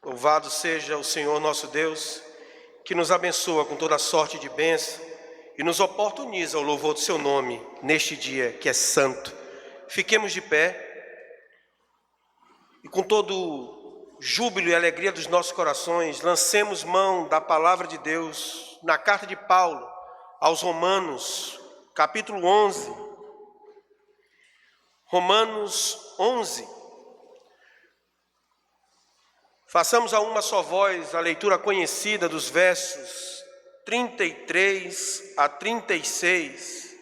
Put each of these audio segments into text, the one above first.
Louvado seja o Senhor nosso Deus, que nos abençoa com toda sorte de bênção e nos oportuniza ao louvor do seu nome neste dia que é santo. Fiquemos de pé e com todo júbilo e alegria dos nossos corações, lancemos mão da palavra de Deus na carta de Paulo aos Romanos, capítulo 11. Romanos 11. Façamos a uma só voz a leitura conhecida dos versos 33 a 36.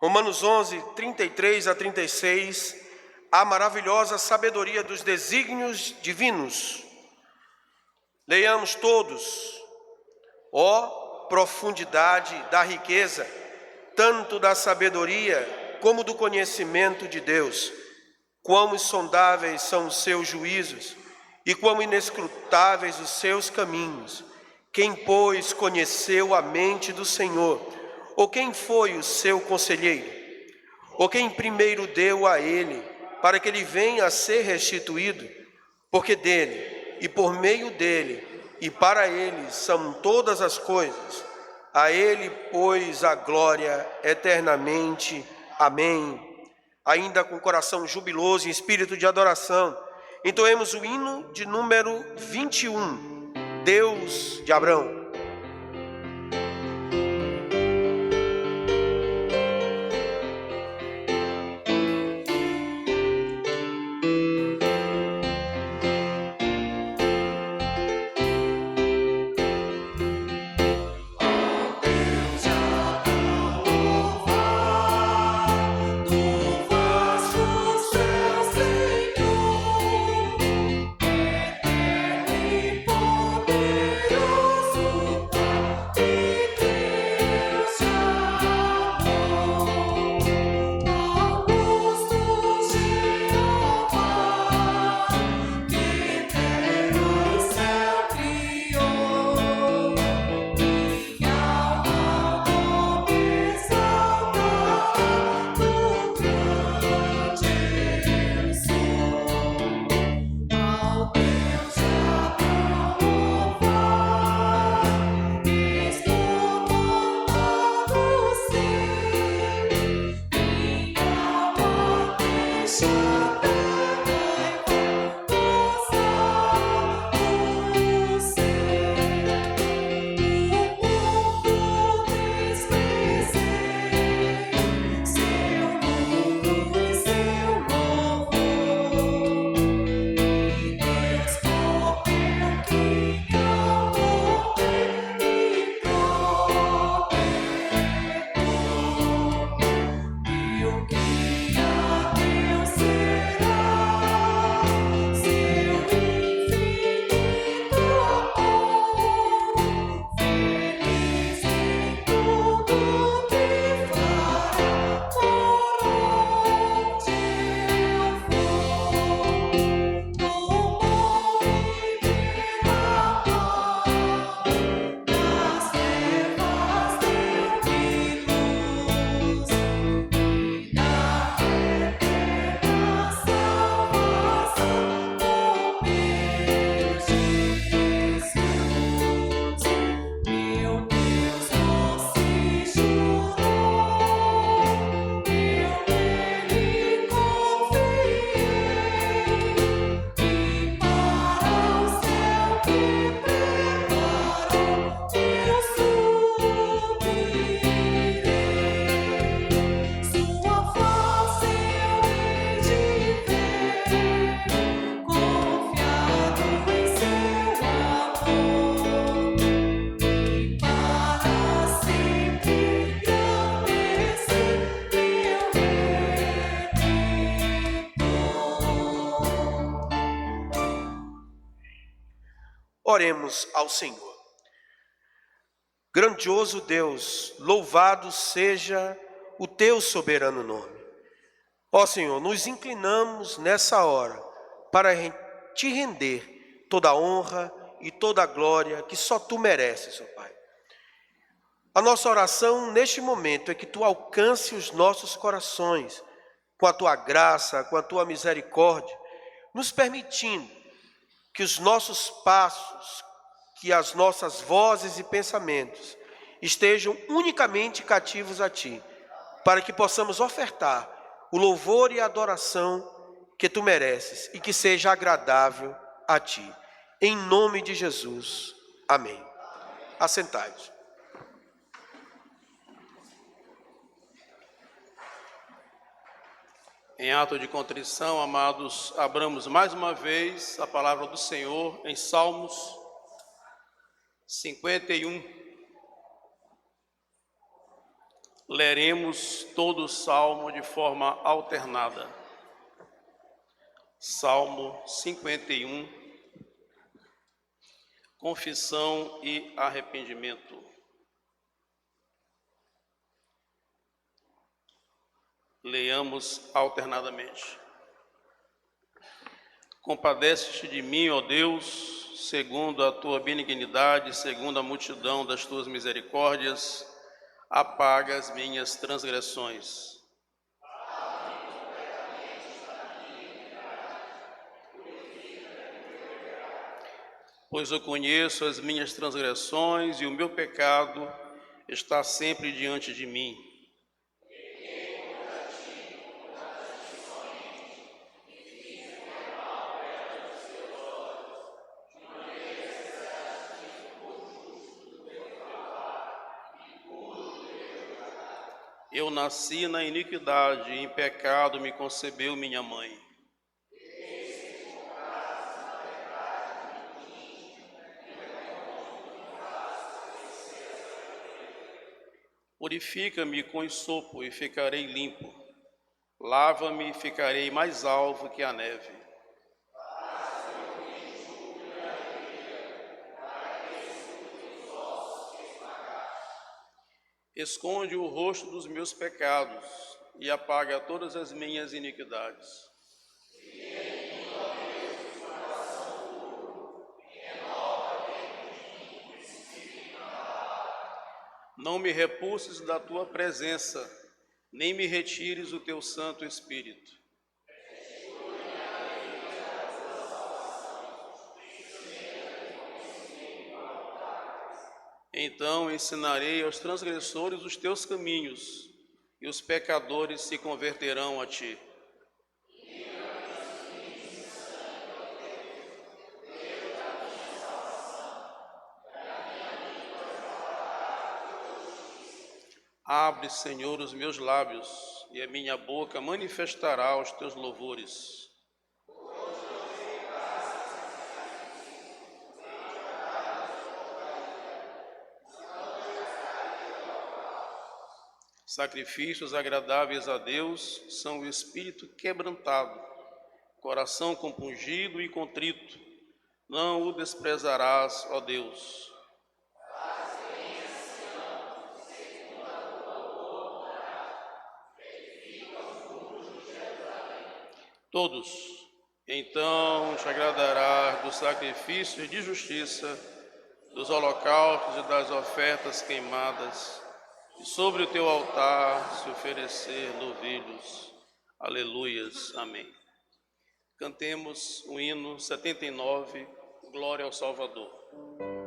Romanos 11, 33 a 36, a maravilhosa sabedoria dos desígnios divinos. Leiamos todos. Ó profundidade da riqueza, tanto da sabedoria como do conhecimento de Deus! Quão insondáveis são os seus juízos e quão inescrutáveis os seus caminhos. Quem, pois, conheceu a mente do Senhor? Ou quem foi o seu conselheiro? Ou quem primeiro deu a ele, para que ele venha a ser restituído? Porque dele, e por meio dele, e para ele são todas as coisas. A ele, pois, a glória eternamente. Amém. Ainda com coração jubiloso e espírito de adoração, entoemos o hino de número 21, Deus de Abraão. Oremos ao Senhor. Grandioso Deus, louvado seja o teu soberano nome. Ó Senhor, nos inclinamos nessa hora para te render toda a honra e toda a glória que só tu mereces, ó Pai. A nossa oração neste momento é que tu alcance os nossos corações com a tua graça, com a tua misericórdia, nos permitindo que os nossos passos, que as nossas vozes e pensamentos estejam unicamente cativos a Ti, para que possamos ofertar o louvor e a adoração que Tu mereces e que seja agradável a Ti. Em nome de Jesus. Amém. Assentai-vos. Em ato de contrição, amados, abramos mais uma vez a palavra do Senhor em Salmos 51. Leremos todo o Salmo de forma alternada. Salmo 51, confissão e arrependimento. Leiamos alternadamente. Compadece-te de mim, ó Deus, segundo a tua benignidade, segundo a multidão das tuas misericórdias, apaga as minhas transgressões. Pois eu conheço as minhas transgressões e o meu pecado está sempre diante de mim. Eu nasci na iniquidade, em pecado me concebeu minha mãe. Purifica-me com esopo e ficarei limpo. Lava-me e ficarei mais alvo que a neve. Esconde o rosto dos meus pecados e apaga todas as minhas iniquidades. Não me repulses da tua presença, nem me retires o teu Santo Espírito. Então ensinarei aos transgressores os teus caminhos, e os pecadores se converterão a ti. Abre, Senhor, os meus lábios, e a minha boca manifestará os teus louvores. Sacrifícios agradáveis a Deus são o espírito quebrantado, coração compungido e contrito. Não o desprezarás, ó Deus. Todos, então te agradarás dos sacrifícios de justiça, dos holocaustos e das ofertas queimadas, e sobre o teu altar se oferecer novilhos. Aleluias. Amém. Cantemos o hino 79, Glória ao Salvador. Glória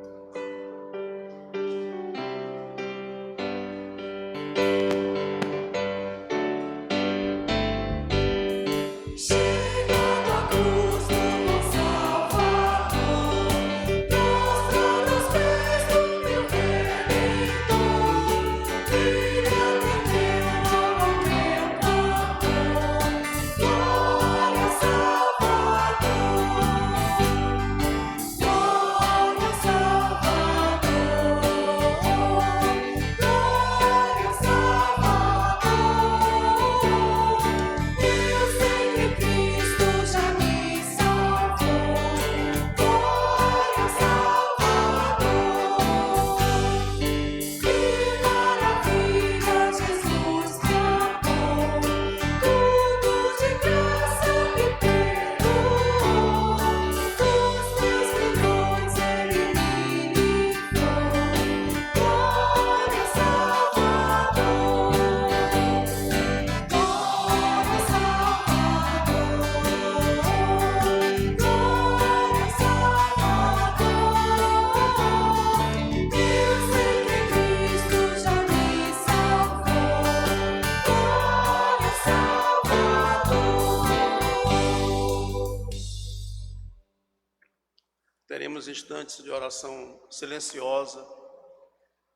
Teremos instantes de oração silenciosa,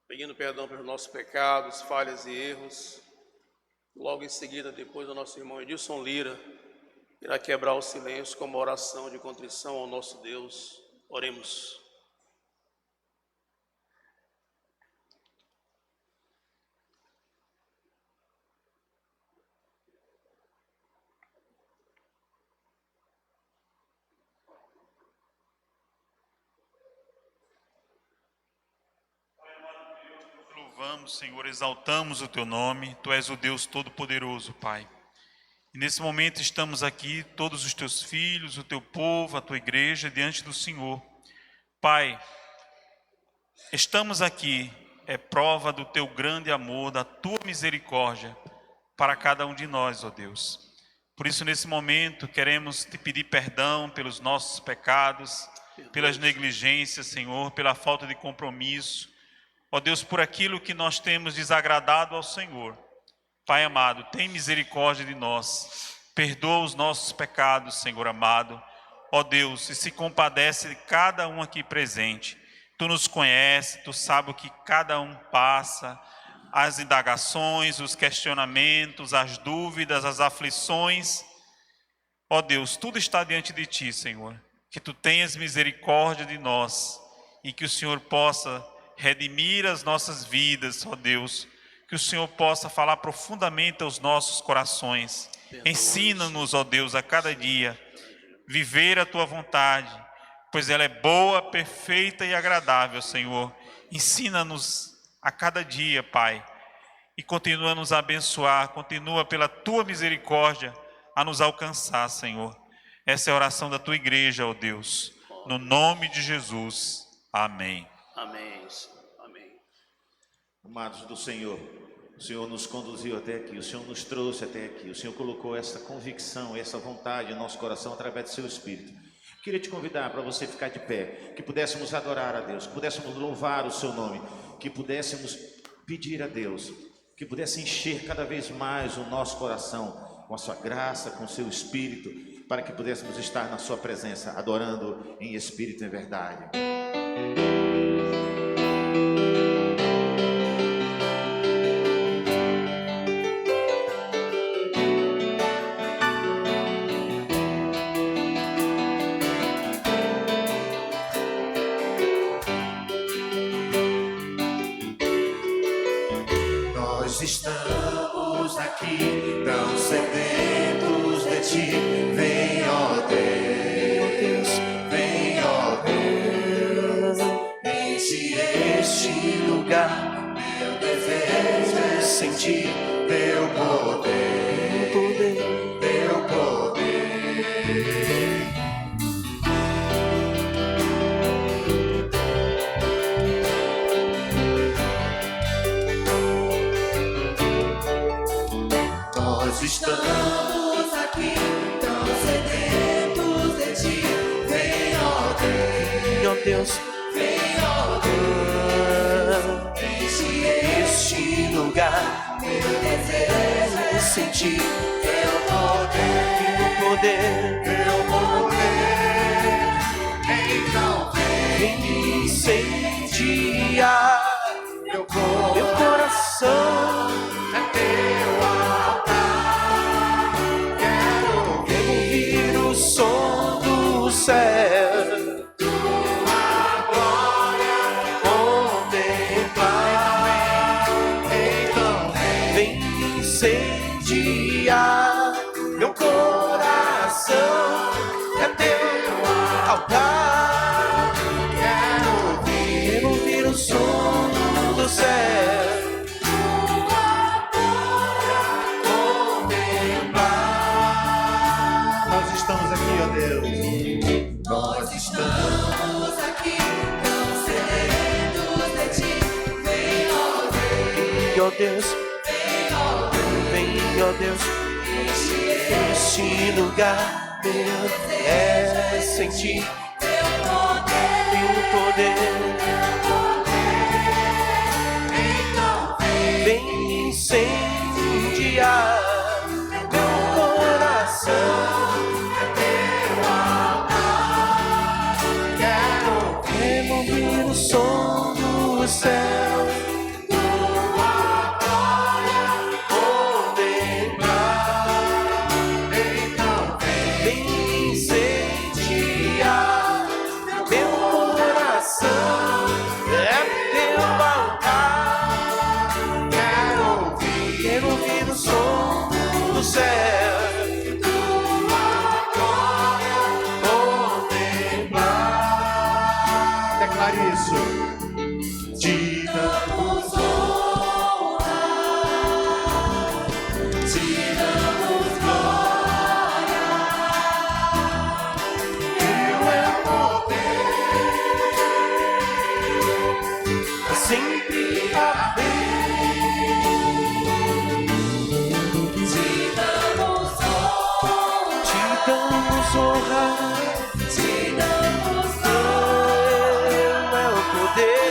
pedindo perdão pelos nossos pecados, falhas e erros. Logo em seguida, depois, o nosso irmão Edilson Lira irá quebrar o silêncio com uma oração de contrição ao nosso Deus. Oremos. Louvamos, Senhor, exaltamos o Teu nome. Tu és o Deus Todo-Poderoso, Pai. E nesse momento estamos aqui, todos os Teus filhos, o Teu povo, a Tua igreja, diante do Senhor. Pai, estamos aqui, é prova do Teu grande amor, da Tua misericórdia para cada um de nós, ó Deus. Por isso, nesse momento, queremos Te pedir perdão pelos nossos pecados, pelas negligências, Senhor, pela falta de compromisso. Ó Deus, por aquilo que nós temos desagradado ao Senhor. Pai amado, tem misericórdia de nós. Perdoa os nossos pecados, Senhor amado. Ó Deus, e se compadece de cada um aqui presente. Tu nos conheces, Tu sabes o que cada um passa, as indagações, os questionamentos, as dúvidas, as aflições. Ó Deus, tudo está diante de Ti, Senhor. Que Tu tenhas misericórdia de nós e que o Senhor possa redimir as nossas vidas, ó Deus, que o Senhor possa falar profundamente aos nossos corações. Ensina-nos, ó Deus, a cada dia, viver a Tua vontade, pois ela é boa, perfeita e agradável, Senhor. Ensina-nos a cada dia, Pai, e continua a nos abençoar, continua pela Tua misericórdia a nos alcançar, Senhor. Essa é a oração da Tua igreja, ó Deus, no nome de Jesus. Amém. Amém, Senhor. Amém. Amados do Senhor, o Senhor nos conduziu até aqui, o Senhor nos trouxe até aqui, o Senhor colocou essa convicção, essa vontade no nosso coração através do Seu Espírito. Queria te convidar para você ficar de pé, que pudéssemos adorar a Deus, que pudéssemos louvar o Seu nome, que pudéssemos pedir a Deus, que pudesse encher cada vez mais o nosso coração com a Sua graça, com o Seu Espírito, para que pudéssemos estar na Sua presença, adorando em Espírito e em verdade. Nós estamos aqui tão sedentos de Ti. Vem, ó Deus, vem, ó Deus, enche este lugar. Meu desejo é sentir Teu poder, Teu poder. Nós estamos aqui tão sedentos de Ti. Vem, ó Deus, vem, ó Deus, enche este lugar. Meu desejo é sentir Teu poder, Teu poder. Então vem incendiar meu coração. É Teu altar. Quero ouvir o som do céu. Tua glória contemplar. Então vem incendiar meu coração. É Teu altar. Quero ouvir o som do céu. Nós estamos aqui, ó Deus. Nós estamos aqui, tão sedentos de Ti. Vem, ó Deus, vem, ó Deus, enche este lugar. Meu é sentir Teu poder. Então vem incendiar meu coração. É Teu altar. Quero céu, tua glória contemplar. Então vem incendiar meu coração, é teu altar. Quero ouvir o som do céu. Declare isso. Te damos honra, te damos glória. Teu é o poder, Sempre amém. Te damos honra, Te damos honra, te damos glória. Teu é o poder.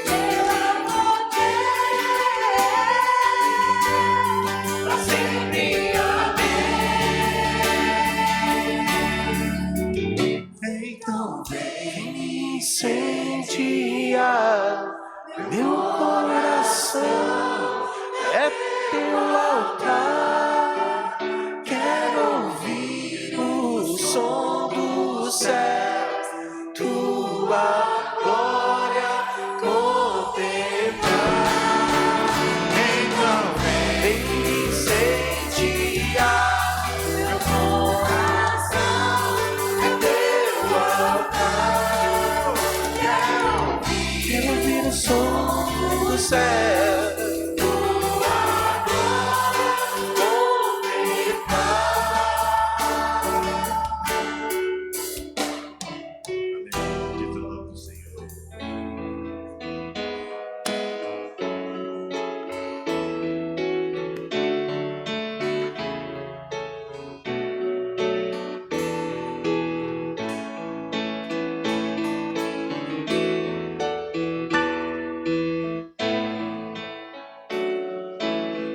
Teu é o poder, pra sempre amém. Então vem incendiar meu coração, é teu altar. Quero ouvir o som do céu, tua glória contemplar. Então vem incendiar meu coração, é teu altar. Quero ouvir o som do céu, tua glória contemplar. bendito o nome do Senhor.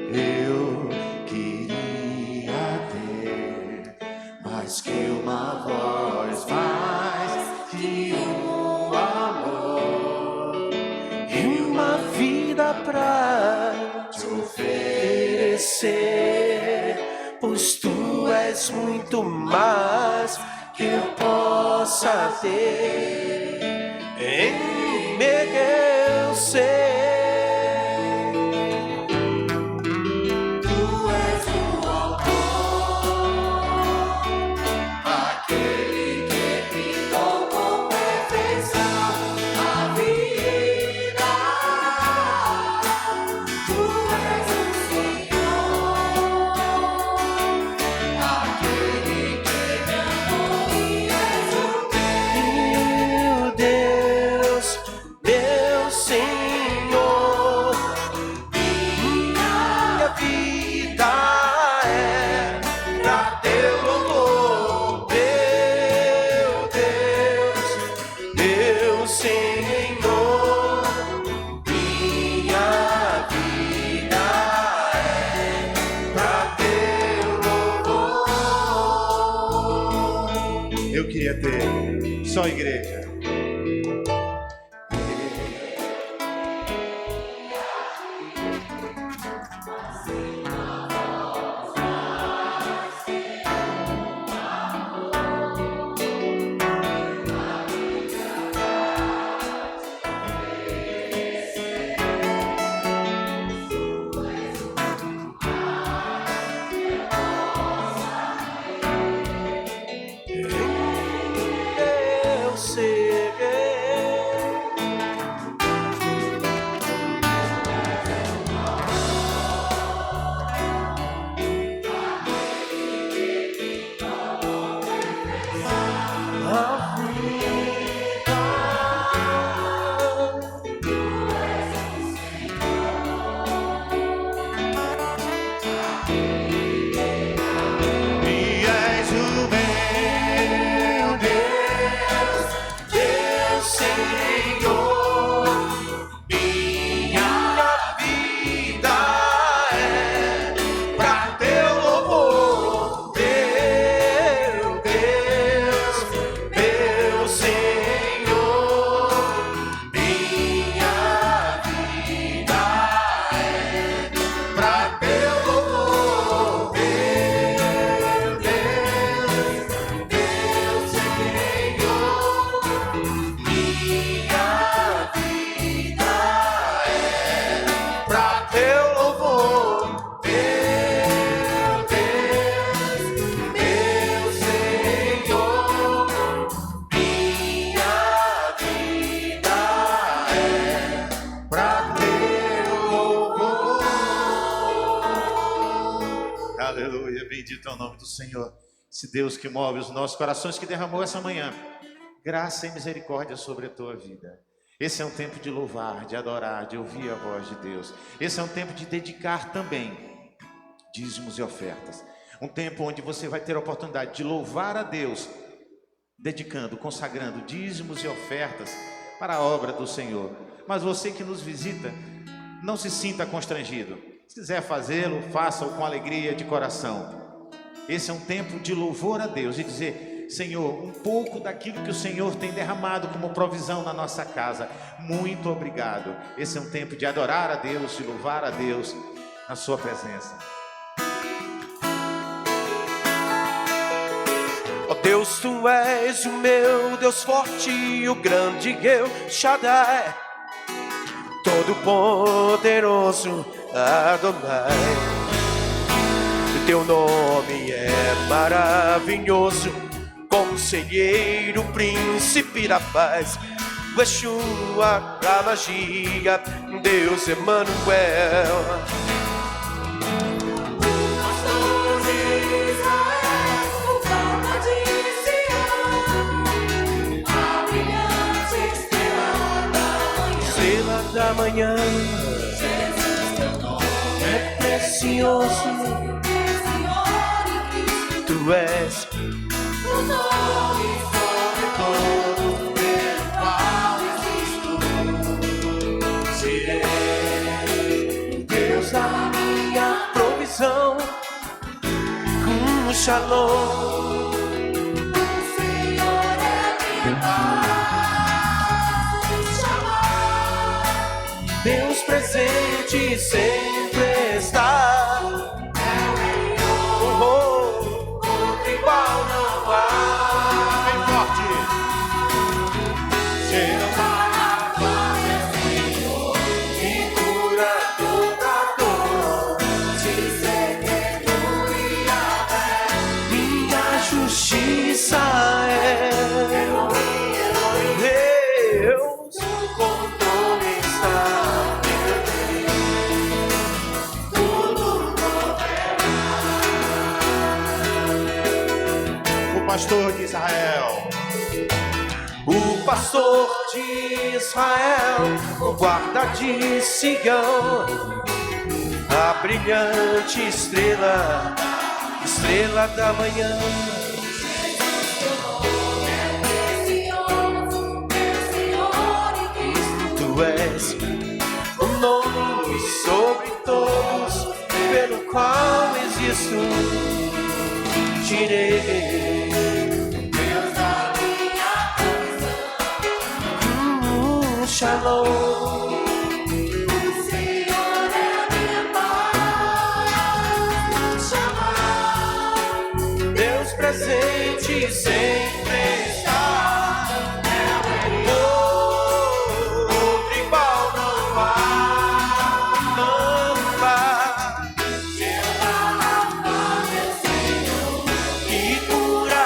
Eu queria ter mais que uma voz, mais que um amor E uma vida pra te oferecer, pois tu és muito mais que eu possa ter. Em mim eu sei. Tu és o autor, aquele que pintou com perfeição a vida. Tu és o Senhor, aquele que me amou e és o meu Deus, meu Senhor. Minha vida é pra teu louvor, meu Deus, meu Senhor. Minha vida é pra teu louvor. eu queria ter. Só a igreja. Eu sei. Senhor, esse Deus que move os nossos corações, que derramou essa manhã graça e misericórdia sobre a tua vida. Esse é um tempo de louvar, de adorar, de ouvir a voz de Deus. Esse é um tempo de dedicar também dízimos e ofertas. Um tempo onde você vai ter a oportunidade de louvar a Deus, dedicando, consagrando dízimos e ofertas para a obra do Senhor. Mas você que nos visita, não se sinta constrangido. Se quiser fazê-lo, faça-o com alegria de coração. Esse é um tempo de louvor a Deus e dizer: Senhor, um pouco daquilo que o Senhor tem derramado como provisão na nossa casa, muito obrigado. Esse é um tempo de adorar a Deus, de louvar a Deus na sua presença. Ó Deus, tu és o meu Deus forte, o grande El Shaddai, todo-poderoso Adonai. Teu nome é maravilhoso, Conselheiro, Príncipe da Paz, o Yeshua, a magia, Deus Emanuel. Pastor de Israel, o Papa de Sião, a brilhante estrela da manhã. Estrela da manhã, Jesus, teu nome é precioso, Senhor e Cristo, tu és o nome sobre todo, pelo qual existo. Deus da minha provisão, Shalom. O Senhor é minha paz, Shalom. Deus presente sempre está. Oh, outro igual não há. Bem forte. Que cura toda dor. Minha justiça é Deus, o controle está. O pastor de Israel. O pastor de Israel, o guarda de Sião, a brilhante estrela, estrela da manhã. Tu és o nome sobre todos, pelo qual existo. Tirei Shalom. O Senhor é minha paz, Shalom. Deus presente sempre está. Outro igual não há, não há. Que cura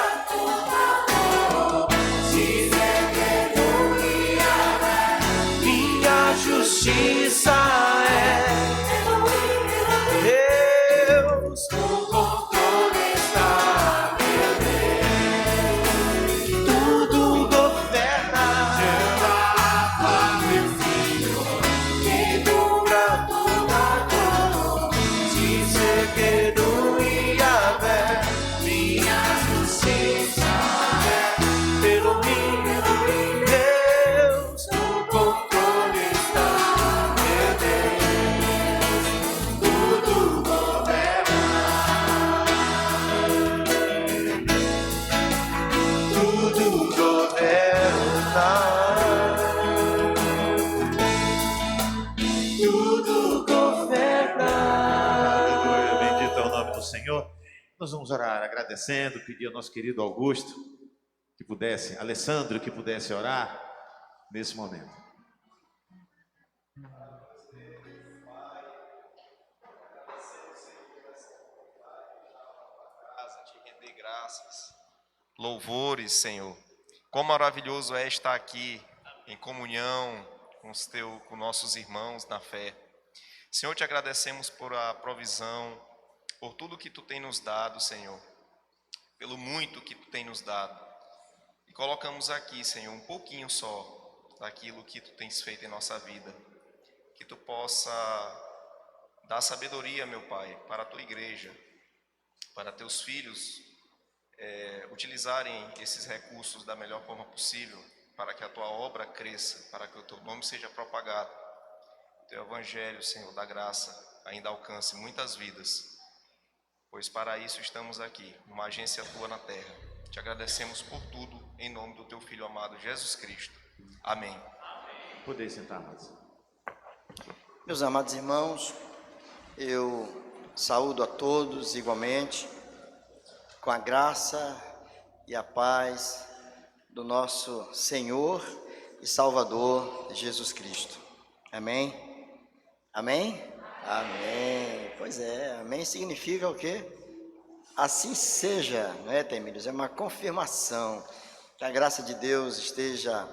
minha justiça é Deus, o controle está. Tudo governa. Que cura toda dor. Dizer que no Yahvé minha justiça é pelo meu Deus, o controle está. Meu Deus, tudo governa. Tudo governa. Tudo governa. Aleluia, bendito é o nome do Senhor. Nós vamos orar agradecendo, pedir ao nosso querido Augusto que pudesse, Alessandro que pudesse orar nesse momento. Casa, te render graças, louvores, Senhor. Quão maravilhoso é estar aqui em comunhão com nossos irmãos na fé. Senhor, te agradecemos por a provisão, por tudo que tu tem nos dado, Senhor. pelo muito que tu tem nos dado. E colocamos aqui, Senhor, um pouquinho só daquilo que tu tens feito em nossa vida. Que tu possa dar sabedoria, meu Pai, para a tua igreja, para teus filhos utilizarem esses recursos da melhor forma possível, para que a tua obra cresça, para que o teu nome seja propagado. O teu evangelho, Senhor, da graça, ainda alcance muitas vidas, pois para isso estamos aqui, numa agência tua na terra. Te agradecemos por tudo, em nome do teu Filho amado, Jesus Cristo. Amém. Poder sentar, amados. Meus amados irmãos, eu saúdo a todos igualmente, com a graça e a paz do nosso Senhor e Salvador Jesus Cristo. Amém? Amém? Amém. Pois é, amém significa o quê? Assim seja, não é, Temílios? É uma confirmação que a graça de Deus esteja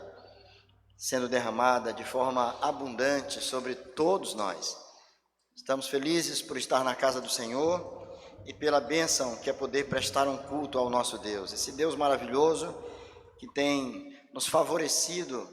sendo derramada de forma abundante sobre todos nós. Estamos felizes por estar na casa do Senhor e pela bênção que é poder prestar um culto ao nosso Deus. Esse Deus maravilhoso que tem nos favorecido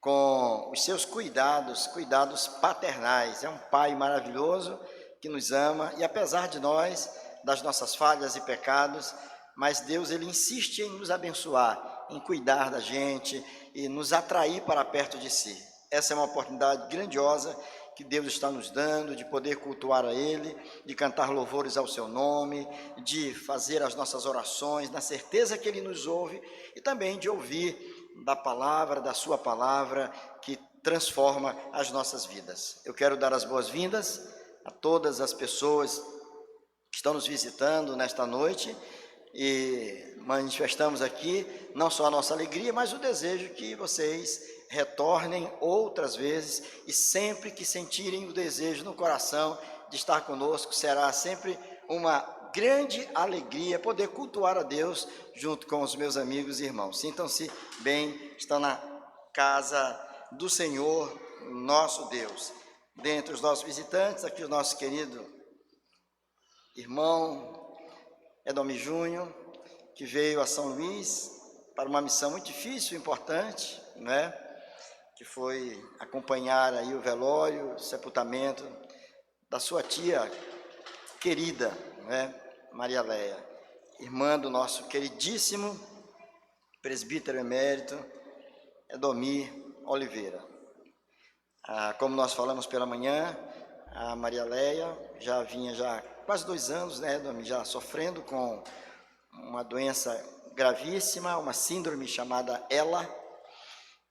com os seus cuidados paternais. É um Pai maravilhoso que nos ama e apesar de nós, das nossas falhas e pecados, mas Deus, Ele insiste em nos abençoar, em cuidar da gente e nos atrair para perto de si. Essa é uma oportunidade grandiosa que Deus está nos dando, de poder cultuar a Ele, de cantar louvores ao Seu nome, de fazer as nossas orações, na certeza que Ele nos ouve, e também de ouvir da palavra, da Sua palavra, que transforma as nossas vidas. Eu quero dar as boas-vindas a todas as pessoas que estão nos visitando nesta noite, e manifestamos aqui não só a nossa alegria, mas o desejo que vocês retornem outras vezes, e sempre que sentirem o desejo no coração de estar conosco, será sempre uma grande alegria poder cultuar a Deus junto com os meus amigos e irmãos. Sintam-se bem, estão na casa do Senhor, nosso Deus. Dentre os nossos visitantes, aqui o nosso querido irmão Edomir Júnior, que veio a São Luís para uma missão muito difícil, importante, né? Que foi acompanhar aí o velório, o sepultamento da sua tia querida, né? Maria Leia, irmã do nosso queridíssimo presbítero emérito Edomir Oliveira. Como nós falamos pela manhã, a Maria Leia já vinha quase 2 anos, né, Edomir, já sofrendo com uma doença gravíssima, uma síndrome chamada ELA,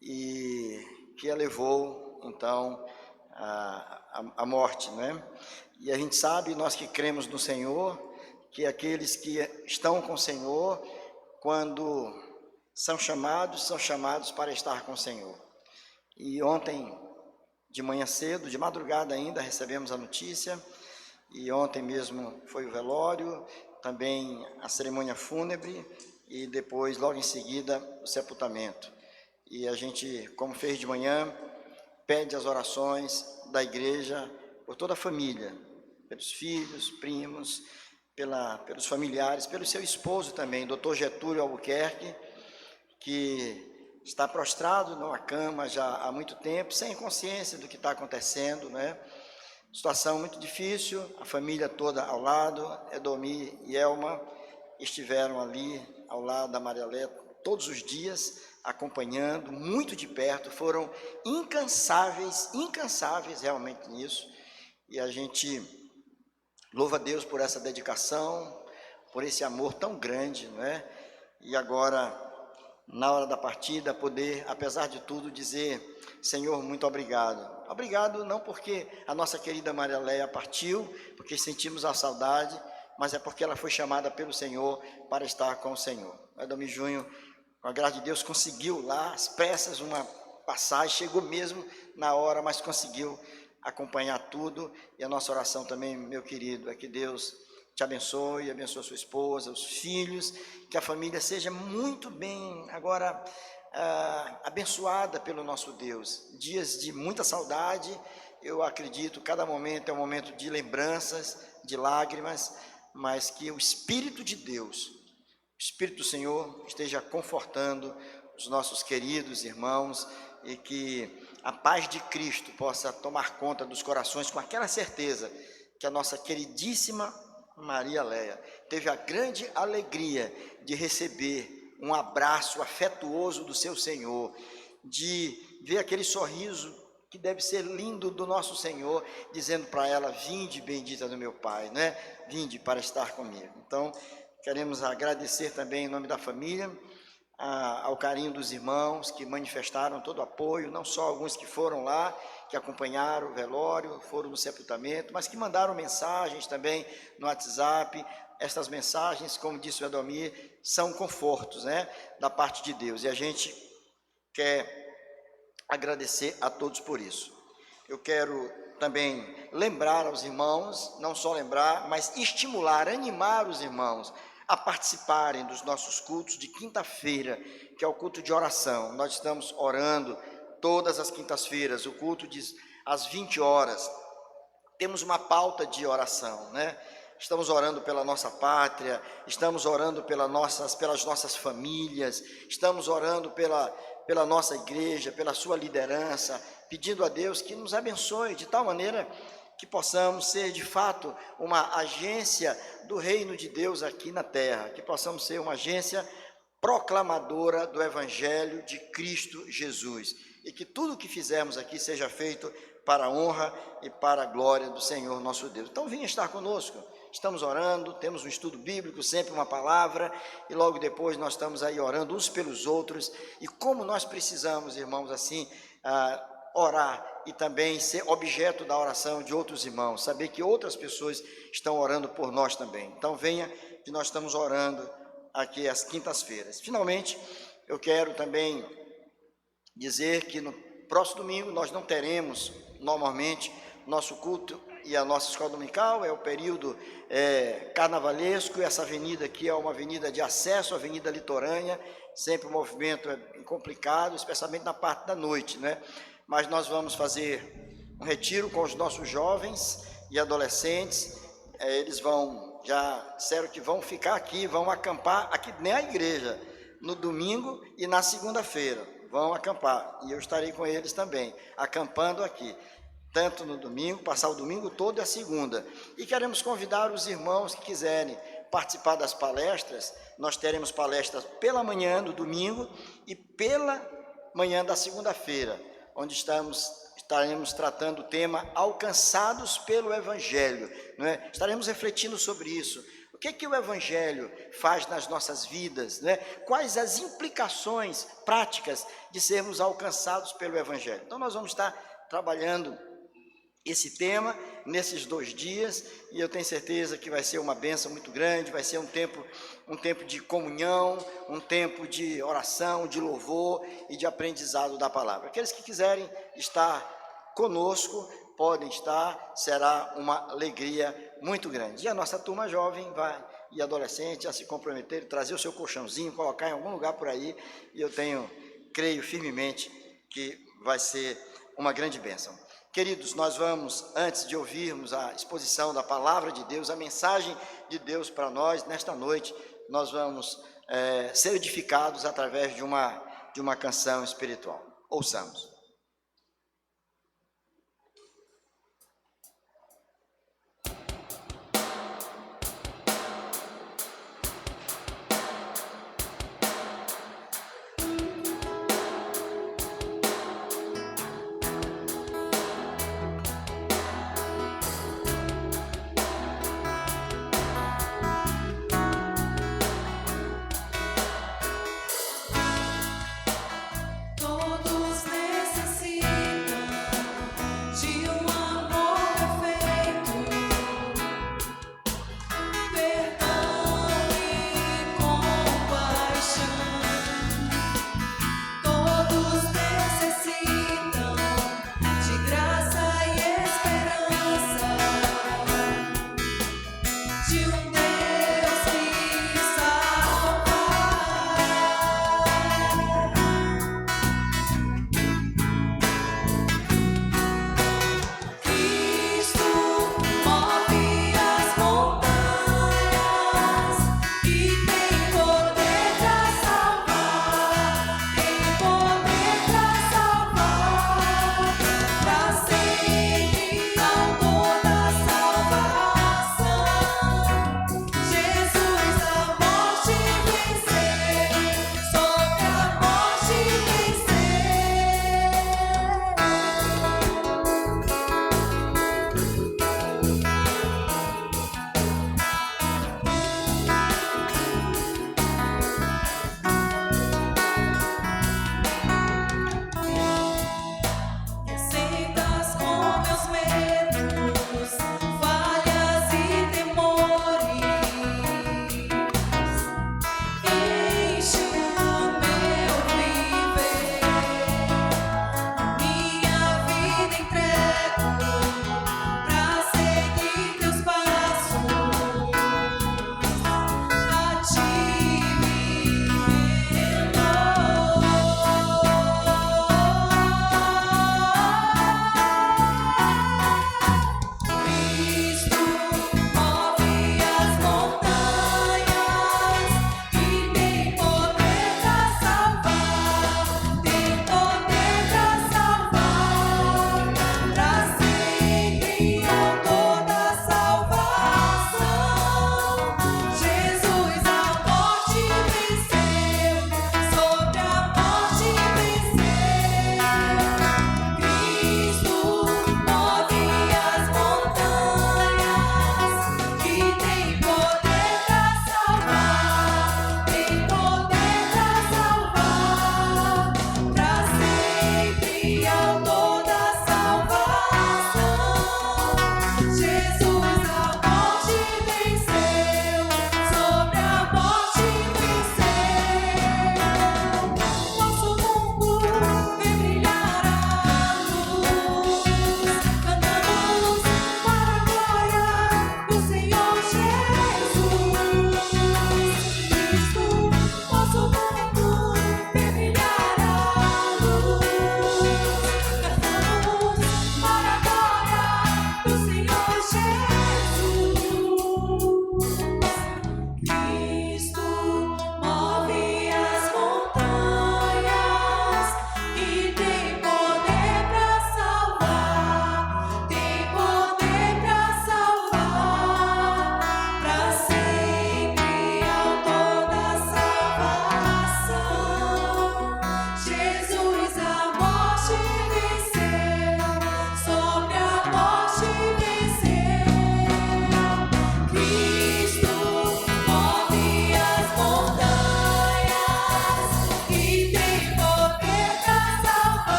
e que a levou, então, à morte, né? E a gente sabe, nós que cremos no Senhor, que aqueles que estão com o Senhor, quando são chamados para estar com o Senhor. E ontem, de manhã cedo, de madrugada ainda, recebemos a notícia, e ontem mesmo foi o velório, também a cerimônia fúnebre, e depois, logo em seguida, o sepultamento. E a gente, como fez de manhã, pede as orações da igreja por toda a família, pelos filhos, primos, pelos familiares, pelo seu esposo também, Dr. Getúlio Albuquerque, que está prostrado numa cama já há muito tempo, sem consciência do que está acontecendo, né? Situação muito difícil, a família toda ao lado, Edomir e Elma estiveram ali ao lado da Maria Leia todos os dias, acompanhando muito de perto, foram incansáveis realmente nisso, e a gente louva a Deus por essa dedicação, por esse amor tão grande, né? E agora, na hora da partida, poder, apesar de tudo, dizer: Senhor, muito obrigado. Obrigado não porque a nossa querida Maria Leia partiu, porque sentimos a saudade, mas é porque ela foi chamada pelo Senhor para estar com o Senhor. Edomir Júnior, com a graça de Deus, conseguiu lá, às pressas, uma passagem, chegou mesmo na hora, mas conseguiu acompanhar tudo. E a nossa oração também, meu querido, é que Deus te abençoe, abençoe a sua esposa, os filhos, que a família seja muito bem, agora, abençoada pelo nosso Deus. Dias de muita saudade, eu acredito, cada momento é um momento de lembranças, de lágrimas, mas que o Espírito de Deus Espírito do Senhor esteja confortando os nossos queridos irmãos e que a paz de Cristo possa tomar conta dos corações com aquela certeza que a nossa queridíssima Maria Leia teve a grande alegria de receber um abraço afetuoso do seu Senhor, de ver aquele sorriso que deve ser lindo do nosso Senhor, dizendo para ela: vinde bendita do meu Pai, né? Vinde para estar comigo. Então, queremos agradecer também em nome da família ao carinho dos irmãos que manifestaram todo o apoio, não só alguns que foram lá, que acompanharam o velório, foram no sepultamento, mas que mandaram mensagens também no WhatsApp. Estas mensagens, como disse o Edomir, são confortos, né, da parte de Deus, e a gente quer agradecer a todos por isso. Eu quero também lembrar aos irmãos, não só lembrar, mas estimular, animar os irmãos a participarem dos nossos cultos de quinta-feira, que é o culto de oração. Nós estamos orando todas as quintas-feiras, o culto diz às 20 horas. Temos uma pauta de oração, né? Estamos orando pela nossa pátria, estamos orando pelas nossas famílias, estamos orando pela nossa igreja, pela sua liderança, pedindo a Deus que nos abençoe de tal maneira que possamos ser de fato uma agência do reino de Deus aqui na terra, que possamos ser uma agência proclamadora do Evangelho de Cristo Jesus, e que tudo o que fizermos aqui seja feito para a honra e para a glória do Senhor nosso Deus. Então venha estar conosco, estamos orando, temos um estudo bíblico, sempre uma palavra, e logo depois nós estamos aí orando uns pelos outros, e como nós precisamos, irmãos, assim, orar e também ser objeto da oração de outros irmãos, saber que outras pessoas estão orando por nós também. Então venha, que nós estamos orando aqui às quintas-feiras. Finalmente, eu quero também dizer que no próximo domingo nós não teremos normalmente nosso culto e a nossa escola dominical, é o período carnavalesco, e essa avenida aqui é uma avenida de acesso, a Avenida Litorânea, sempre o movimento é complicado, especialmente na parte da noite, né? Mas nós vamos fazer um retiro com os nossos jovens e adolescentes. Eles já disseram que vão ficar aqui, vão acampar aqui na igreja, no domingo e na segunda-feira, vão acampar, e eu estarei com eles também, acampando aqui, tanto no domingo, passar o domingo todo e a segunda. E queremos convidar os irmãos que quiserem participar das palestras. Nós teremos palestras pela manhã do domingo e pela manhã da segunda-feira, onde estaremos tratando o tema alcançados pelo Evangelho, não é? Estaremos refletindo sobre isso. O que o Evangelho faz nas nossas vidas, né? Quais as implicações práticas de sermos alcançados pelo Evangelho? Então nós vamos estar trabalhando esse tema nesses 2 dias, e eu tenho certeza que vai ser uma bênção muito grande, vai ser um tempo de comunhão, um tempo de oração, de louvor e de aprendizado da palavra. Aqueles que quiserem estar conosco, podem estar, será uma alegria muito grande. E a nossa turma jovem e adolescente a se comprometer, trazer o seu colchãozinho, colocar em algum lugar por aí, e eu creio firmemente que vai ser uma grande bênção. Queridos, nós vamos, antes de ouvirmos a exposição da palavra de Deus, a mensagem de Deus para nós, nesta noite, nós vamos ser edificados através de uma canção espiritual. Ouçamos. Todos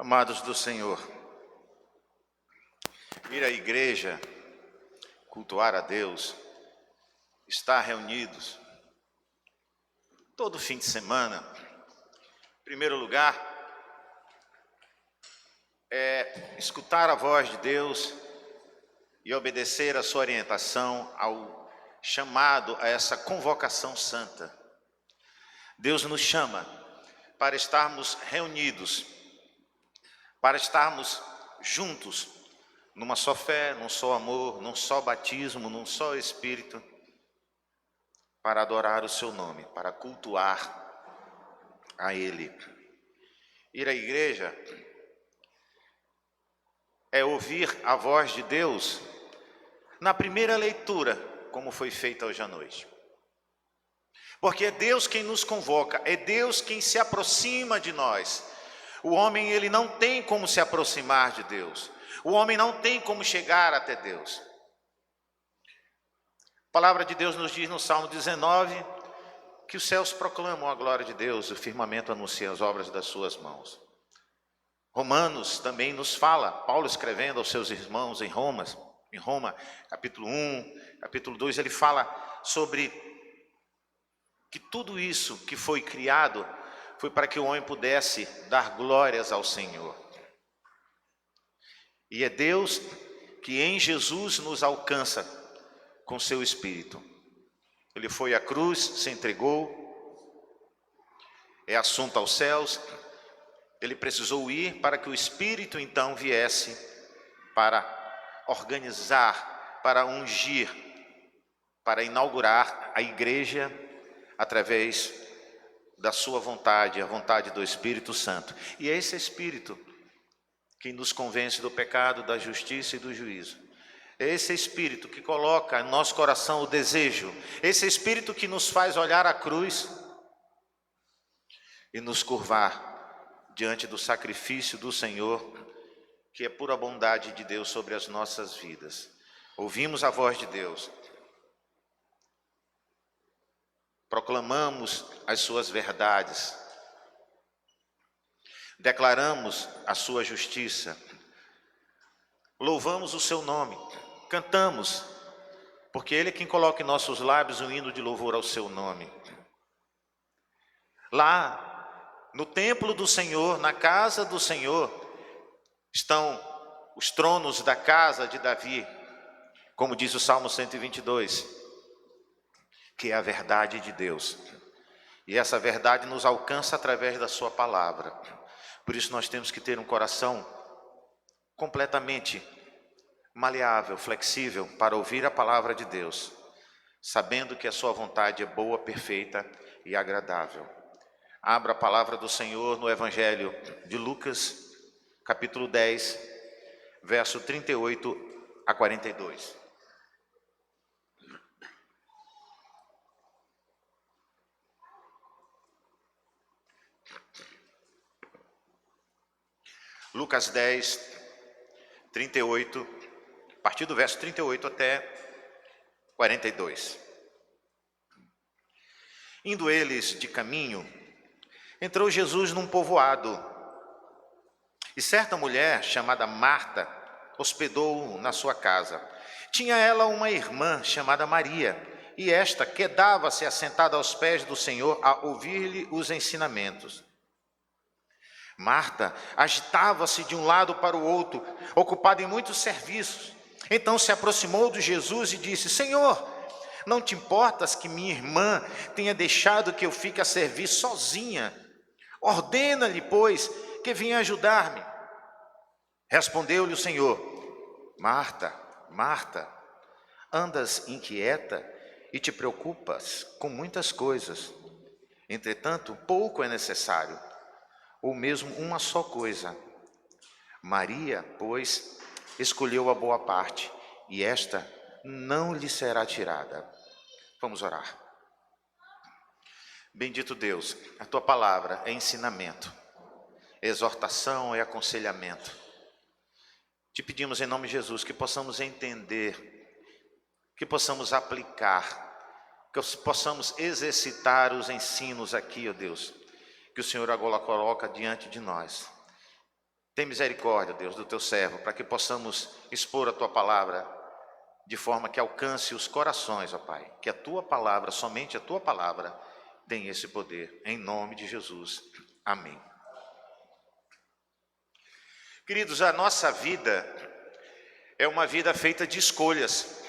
Amados do Senhor, ir à igreja, cultuar a Deus, estar reunidos todo fim de semana, em primeiro lugar, é escutar a voz de Deus e obedecer a sua orientação ao chamado, a essa convocação santa. Deus nos chama para estarmos reunidos, para estarmos juntos, numa só fé, num só amor, num só batismo, num só Espírito, para adorar o seu nome, para cultuar a Ele. Ir à igreja é ouvir a voz de Deus na primeira leitura, como foi feita hoje à noite. Porque é Deus quem nos convoca, é Deus quem se aproxima de nós. O homem, ele não tem como se aproximar de Deus. O homem não tem como chegar até Deus. A palavra de Deus nos diz no Salmo 19 que os céus proclamam a glória de Deus, o firmamento anuncia as obras das suas mãos. Romanos também nos fala, Paulo escrevendo aos seus irmãos em Roma, capítulo 1, capítulo 2, ele fala sobre que tudo isso que foi criado foi para que o homem pudesse dar glórias ao Senhor. E é Deus que em Jesus nos alcança com seu Espírito. Ele foi à cruz, se entregou, é assunto aos céus. Ele precisou ir para que o Espírito então viesse para organizar, para ungir, para inaugurar a igreja através da sua vontade, a vontade do Espírito Santo. E é esse Espírito que nos convence do pecado, da justiça e do juízo. É esse Espírito que coloca no nosso coração o desejo, esse Espírito que nos faz olhar a cruz e nos curvar diante do sacrifício do Senhor, que é pura bondade de Deus sobre as nossas vidas. Ouvimos a voz de Deus, proclamamos as suas verdades, declaramos a sua justiça, louvamos o seu nome, cantamos, porque Ele é quem coloca em nossos lábios um hino de louvor ao seu nome. Lá, no templo do Senhor, na casa do Senhor, estão os tronos da casa de Davi, como diz o Salmo 122, que é a verdade de Deus. E essa verdade nos alcança através da sua palavra. Por isso nós temos que ter um coração completamente maleável, flexível, para ouvir a palavra de Deus, sabendo que a sua vontade é boa, perfeita e agradável. Abra a palavra do Senhor no Evangelho de Lucas, capítulo 10, verso 38 a 42. Lucas 10, 38, a partir do verso 38 até 42. Indo eles de caminho, entrou Jesus num povoado, e certa mulher, chamada Marta, hospedou-o na sua casa. Tinha ela uma irmã chamada Maria, e esta quedava-se assentada aos pés do Senhor a ouvir-lhe os ensinamentos. Marta agitava-se de um lado para o outro, ocupada em muitos serviços. Então se aproximou de Jesus e disse: Senhor, não te importas que minha irmã tenha deixado que eu fique a servir sozinha? Ordena-lhe, pois, que venha ajudar-me. Respondeu-lhe o Senhor: Marta, Marta, andas inquieta e te preocupas com muitas coisas. Entretanto, pouco é necessário, ou mesmo uma só coisa. Maria, pois, escolheu a boa parte, e esta não lhe será tirada. Vamos orar. Bendito Deus, a tua palavra é ensinamento, é exortação, é aconselhamento. Te pedimos em nome de Jesus que possamos entender, que possamos aplicar, que possamos exercitar os ensinos aqui, ó Deus, que o Senhor agora coloca diante de nós. Tem misericórdia, Deus, do teu servo, para que possamos expor a tua palavra de forma que alcance os corações, ó Pai. Que a tua palavra, somente a tua palavra, tem esse poder. Em nome de Jesus. Amém. Queridos, a nossa vida é uma vida feita de escolhas.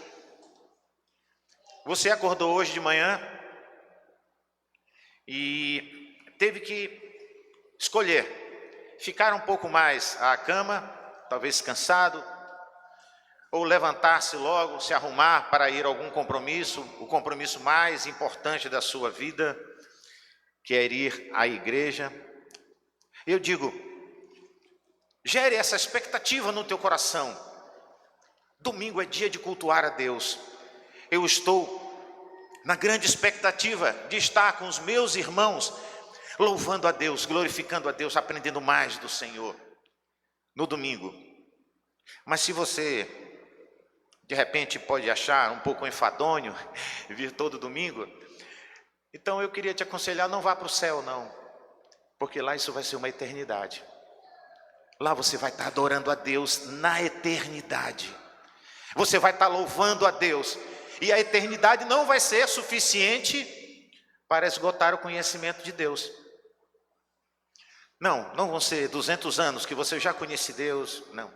Você acordou hoje de manhã e teve que escolher ficar um pouco mais à cama, talvez cansado, ou levantar-se logo, se arrumar para ir a algum compromisso, o compromisso mais importante da sua vida, que é ir à igreja. Eu digo, gere essa expectativa no teu coração. Domingo é dia de cultuar a Deus. Eu estou na grande expectativa de estar com os meus irmãos, louvando a Deus, glorificando a Deus, aprendendo mais do Senhor no domingo. Mas se você, de repente, pode achar um pouco enfadonho vir todo domingo, então eu queria te aconselhar, não vá para o céu não, porque lá isso vai ser uma eternidade. Lá você vai estar adorando a Deus na eternidade. Você vai estar louvando a Deus. E a eternidade não vai ser suficiente para esgotar o conhecimento de Deus. Não vão ser 200 anos que você já conhece Deus, não.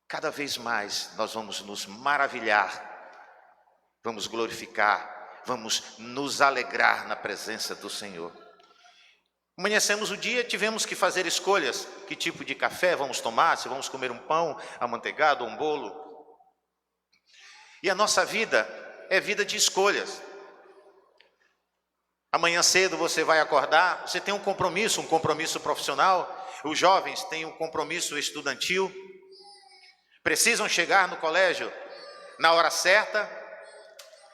Cada vez mais nós vamos nos maravilhar, vamos glorificar, vamos nos alegrar na presença do Senhor. Amanhecemos o dia, tivemos que fazer escolhas. Que tipo de café vamos tomar, se vamos comer um pão amanteigado ou um bolo. E a nossa vida é vida de escolhas. Amanhã cedo você vai acordar, você tem um compromisso profissional. Os jovens têm um compromisso estudantil. Precisam chegar no colégio na hora certa,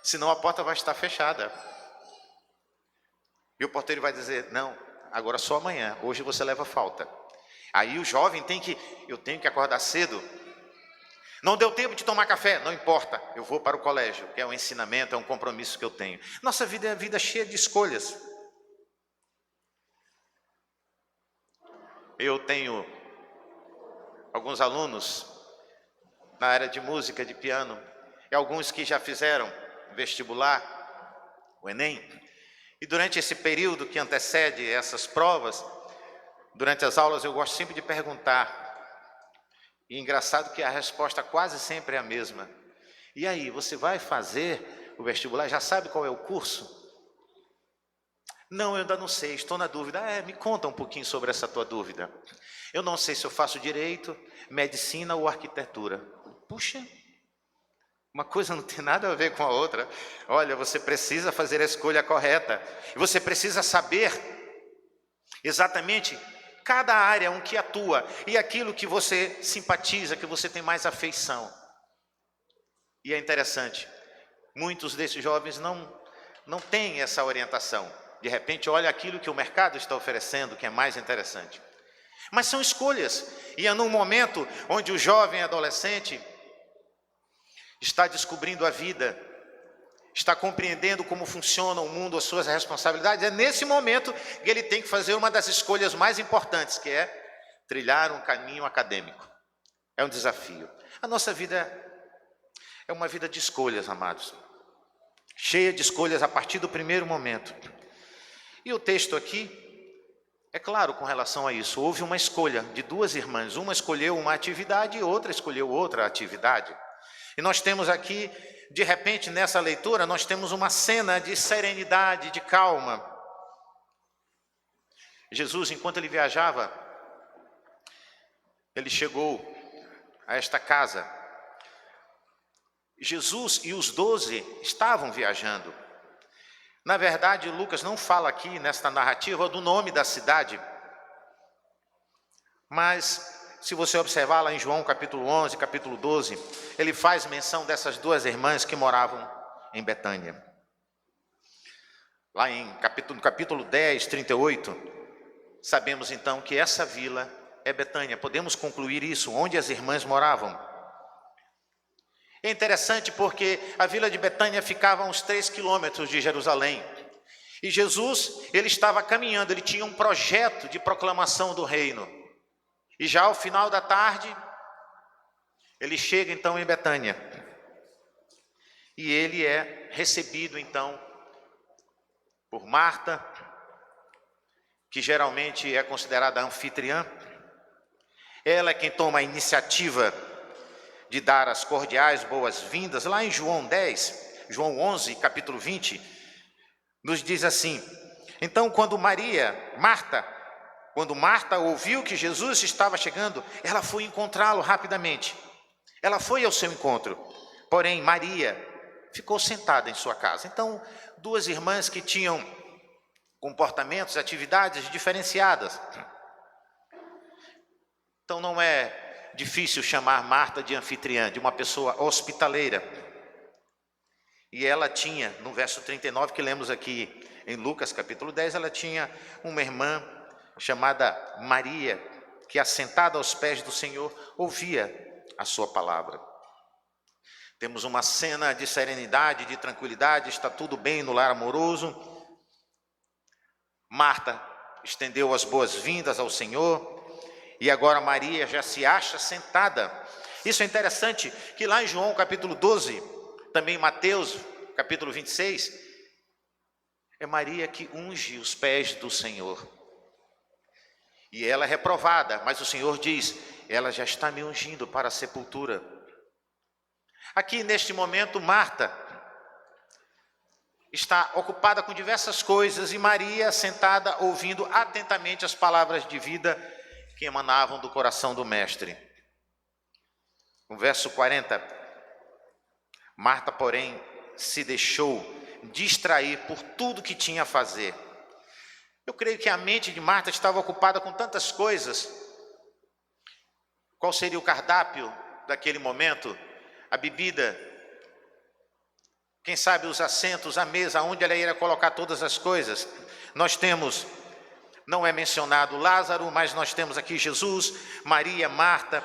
senão a porta vai estar fechada. E o porteiro vai dizer, não, agora só amanhã, hoje você leva falta. Aí o jovem eu tenho que acordar cedo. Não deu tempo de tomar café, não importa, eu vou para o colégio, que é um ensinamento, é um compromisso que eu tenho. Nossa vida é uma vida cheia de escolhas. Eu tenho alguns alunos na área de música, de piano, e alguns que já fizeram vestibular, o Enem, e durante esse período que antecede essas provas, durante as aulas eu gosto sempre de perguntar, e engraçado que a resposta quase sempre é a mesma. E aí, você vai fazer o vestibular? Já sabe qual é o curso? Não, eu ainda não sei, estou na dúvida. Me conta um pouquinho sobre essa tua dúvida. Eu não sei se eu faço direito, medicina ou arquitetura. Puxa, uma coisa não tem nada a ver com a outra. Olha, você precisa fazer a escolha correta. E você precisa saber exatamente cada área em que atua e aquilo que você simpatiza, que você tem mais afeição. E é interessante, muitos desses jovens não têm essa orientação. De repente, olha aquilo que o mercado está oferecendo, que é mais interessante. Mas são escolhas. E é num momento onde o jovem adolescente está descobrindo a vida, está compreendendo como funciona o mundo, as suas responsabilidades. É nesse momento que ele tem que fazer uma das escolhas mais importantes, que é trilhar um caminho acadêmico. É um desafio. A nossa vida é uma vida de escolhas, amados. Cheia de escolhas a partir do primeiro momento. E o texto aqui é claro com relação a isso. Houve uma escolha de duas irmãs. Uma escolheu uma atividade e outra escolheu outra atividade. E nós temos aqui, de repente, nessa leitura, nós temos uma cena de serenidade, de calma. Jesus, enquanto ele viajava, ele chegou a esta casa. Jesus e os 12 estavam viajando. Na verdade, Lucas não fala aqui, nesta narrativa, do nome da cidade. Mas, se você observar lá em João capítulo 11, capítulo 12, ele faz menção dessas duas irmãs que moravam em Betânia. Lá no capítulo 10, 38, sabemos então que essa vila é Betânia. Podemos concluir isso, onde as irmãs moravam. É interessante porque a vila de Betânia ficava a uns 3 quilômetros de Jerusalém. E Jesus, ele estava caminhando, ele tinha um projeto de proclamação do reino. E já ao final da tarde, ele chega então em Betânia. E ele é recebido então por Marta, que geralmente é considerada anfitriã. Ela é quem toma a iniciativa de dar as cordiais boas-vindas. Lá em João 11, capítulo 20, nos diz assim: então quando Marta ouviu que Jesus estava chegando, ela foi encontrá-lo rapidamente. Ela foi ao seu encontro, porém Maria ficou sentada em sua casa. Então, duas irmãs que tinham comportamentos, atividades diferenciadas. Então não é difícil chamar Marta de anfitriã, de uma pessoa hospitaleira. E ela tinha, no verso 39 que lemos aqui em Lucas capítulo 10, ela tinha uma irmã chamada Maria, que assentada aos pés do Senhor, ouvia a sua palavra. Temos uma cena de serenidade, de tranquilidade, está tudo bem no lar amoroso. Marta estendeu as boas-vindas ao Senhor e agora Maria já se acha sentada. Isso é interessante, que lá em João capítulo 12, também Mateus capítulo 26, é Maria que unge os pés do Senhor. E ela é reprovada, mas o Senhor diz: ela já está me ungindo para a sepultura. Aqui neste momento Marta está ocupada com diversas coisas e Maria sentada ouvindo atentamente as palavras de vida que emanavam do coração do Mestre. No verso 40, Marta, porém, se deixou distrair por tudo que tinha a fazer. Eu creio que a mente de Marta estava ocupada com tantas coisas. Qual seria o cardápio daquele momento? A bebida, quem sabe os assentos, a mesa, onde ela iria colocar todas as coisas. Nós temos, não é mencionado Lázaro, mas nós temos aqui Jesus, Maria, Marta,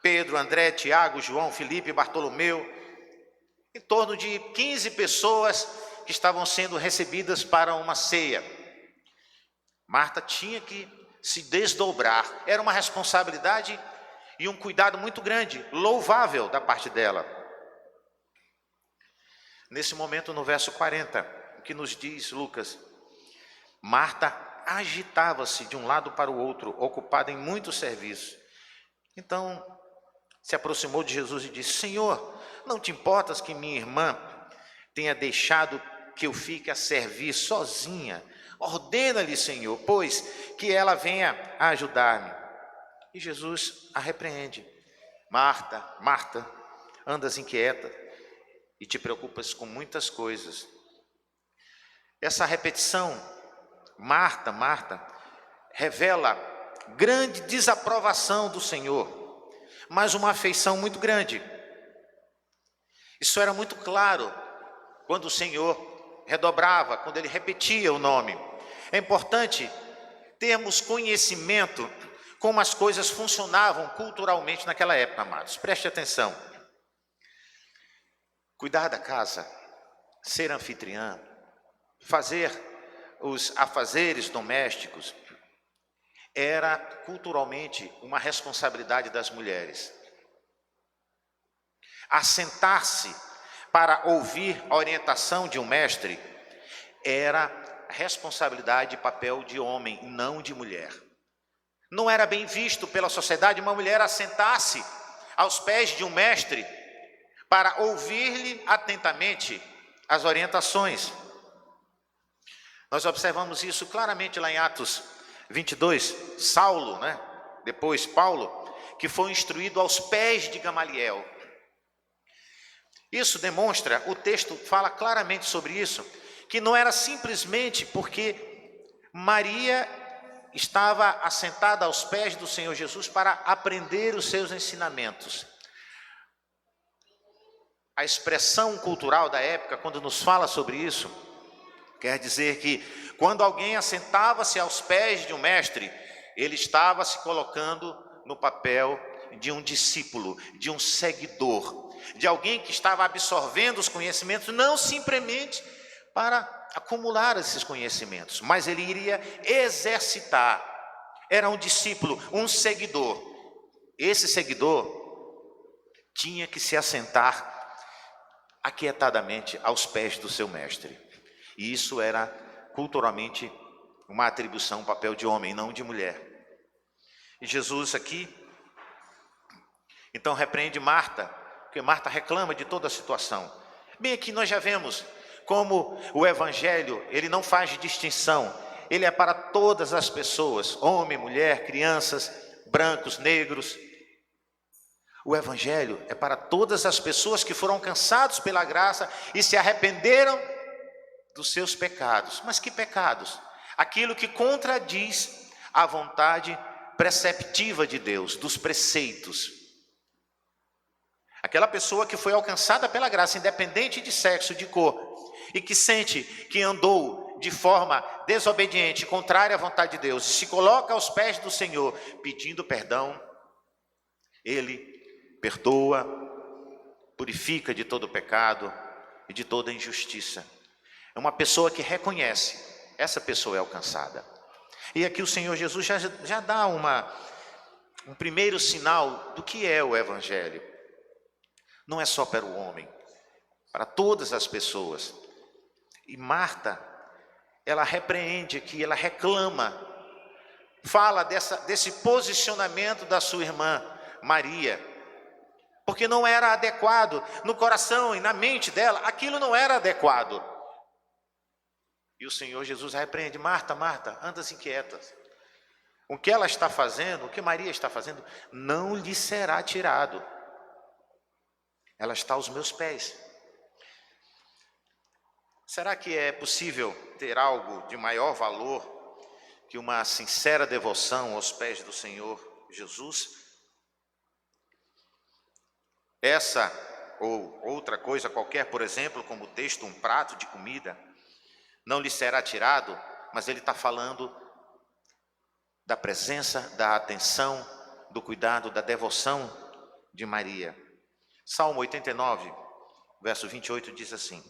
Pedro, André, Tiago, João, Filipe, Bartolomeu, em torno de 15 pessoas que estavam sendo recebidas para uma ceia. Marta tinha que se desdobrar, era uma responsabilidade e um cuidado muito grande, louvável da parte dela. Nesse momento, no verso 40, o que nos diz Lucas: Marta agitava-se de um lado para o outro, ocupada em muito serviço. Então, se aproximou de Jesus e disse: Senhor, não te importas que minha irmã tenha deixado que eu fique a servir sozinha? Ordena-lhe, Senhor, pois que ela venha a ajudar-me. E Jesus a repreende: Marta, Marta, andas inquieta e te preocupas com muitas coisas. Essa repetição, Marta, Marta, revela grande desaprovação do Senhor, mas uma afeição muito grande. Isso era muito claro quando o Senhor redobrava, quando ele repetia o nome. É importante termos conhecimento como as coisas funcionavam culturalmente naquela época, amados. Preste atenção. Cuidar da casa, ser anfitriã, fazer os afazeres domésticos, era culturalmente uma responsabilidade das mulheres. Assentar-se para ouvir a orientação de um mestre era responsabilidade e papel de homem, não de mulher. Não era bem visto pela sociedade uma mulher assentar-se aos pés de um mestre para ouvir-lhe atentamente as orientações. Nós observamos isso claramente lá em Atos 22, Saulo, depois Paulo, que foi instruído aos pés de Gamaliel. Isso demonstra, o texto fala claramente sobre isso, que não era simplesmente porque Maria estava assentada aos pés do Senhor Jesus para aprender os seus ensinamentos. A expressão cultural da época, quando nos fala sobre isso, quer dizer que quando alguém assentava-se aos pés de um mestre, ele estava se colocando no papel de um discípulo, de um seguidor, de alguém que estava absorvendo os conhecimentos, não simplesmente para acumular esses conhecimentos, mas ele iria exercitar, era um discípulo, um seguidor. Esse seguidor tinha que se assentar aquietadamente aos pés do seu mestre. E isso era culturalmente uma atribuição, um papel de homem, não de mulher. E Jesus aqui, então, repreende Marta, porque Marta reclama de toda a situação. Bem, aqui nós já vemos como o Evangelho, ele não faz distinção, ele é para todas as pessoas, homem, mulher, crianças, brancos, negros. O Evangelho é para todas as pessoas que foram alcançados pela graça e se arrependeram dos seus pecados. Mas que pecados? Aquilo que contradiz a vontade preceptiva de Deus, dos preceitos. Aquela pessoa que foi alcançada pela graça, independente de sexo, de cor, e que sente que andou de forma desobediente, contrária à vontade de Deus, e se coloca aos pés do Senhor, pedindo perdão, Ele perdoa, purifica de todo pecado e de toda injustiça. É uma pessoa que reconhece, essa pessoa é alcançada. E aqui o Senhor Jesus já dá um primeiro sinal do que é o Evangelho. Não é só para o homem, para todas as pessoas. E Marta, ela repreende aqui, ela reclama, fala desse posicionamento da sua irmã Maria, porque não era adequado no coração e na mente dela, aquilo não era adequado. E o Senhor Jesus repreende: Marta, Marta, andas inquieta. O que ela está fazendo, o que Maria está fazendo, não lhe será tirado. Ela está aos meus pés. Será que é possível ter algo de maior valor que uma sincera devoção aos pés do Senhor Jesus? Essa ou outra coisa qualquer, por exemplo, como o texto, um prato de comida, não lhe será tirado, mas ele está falando da presença, da atenção, do cuidado, da devoção de Maria. Salmo 89, verso 28 diz assim: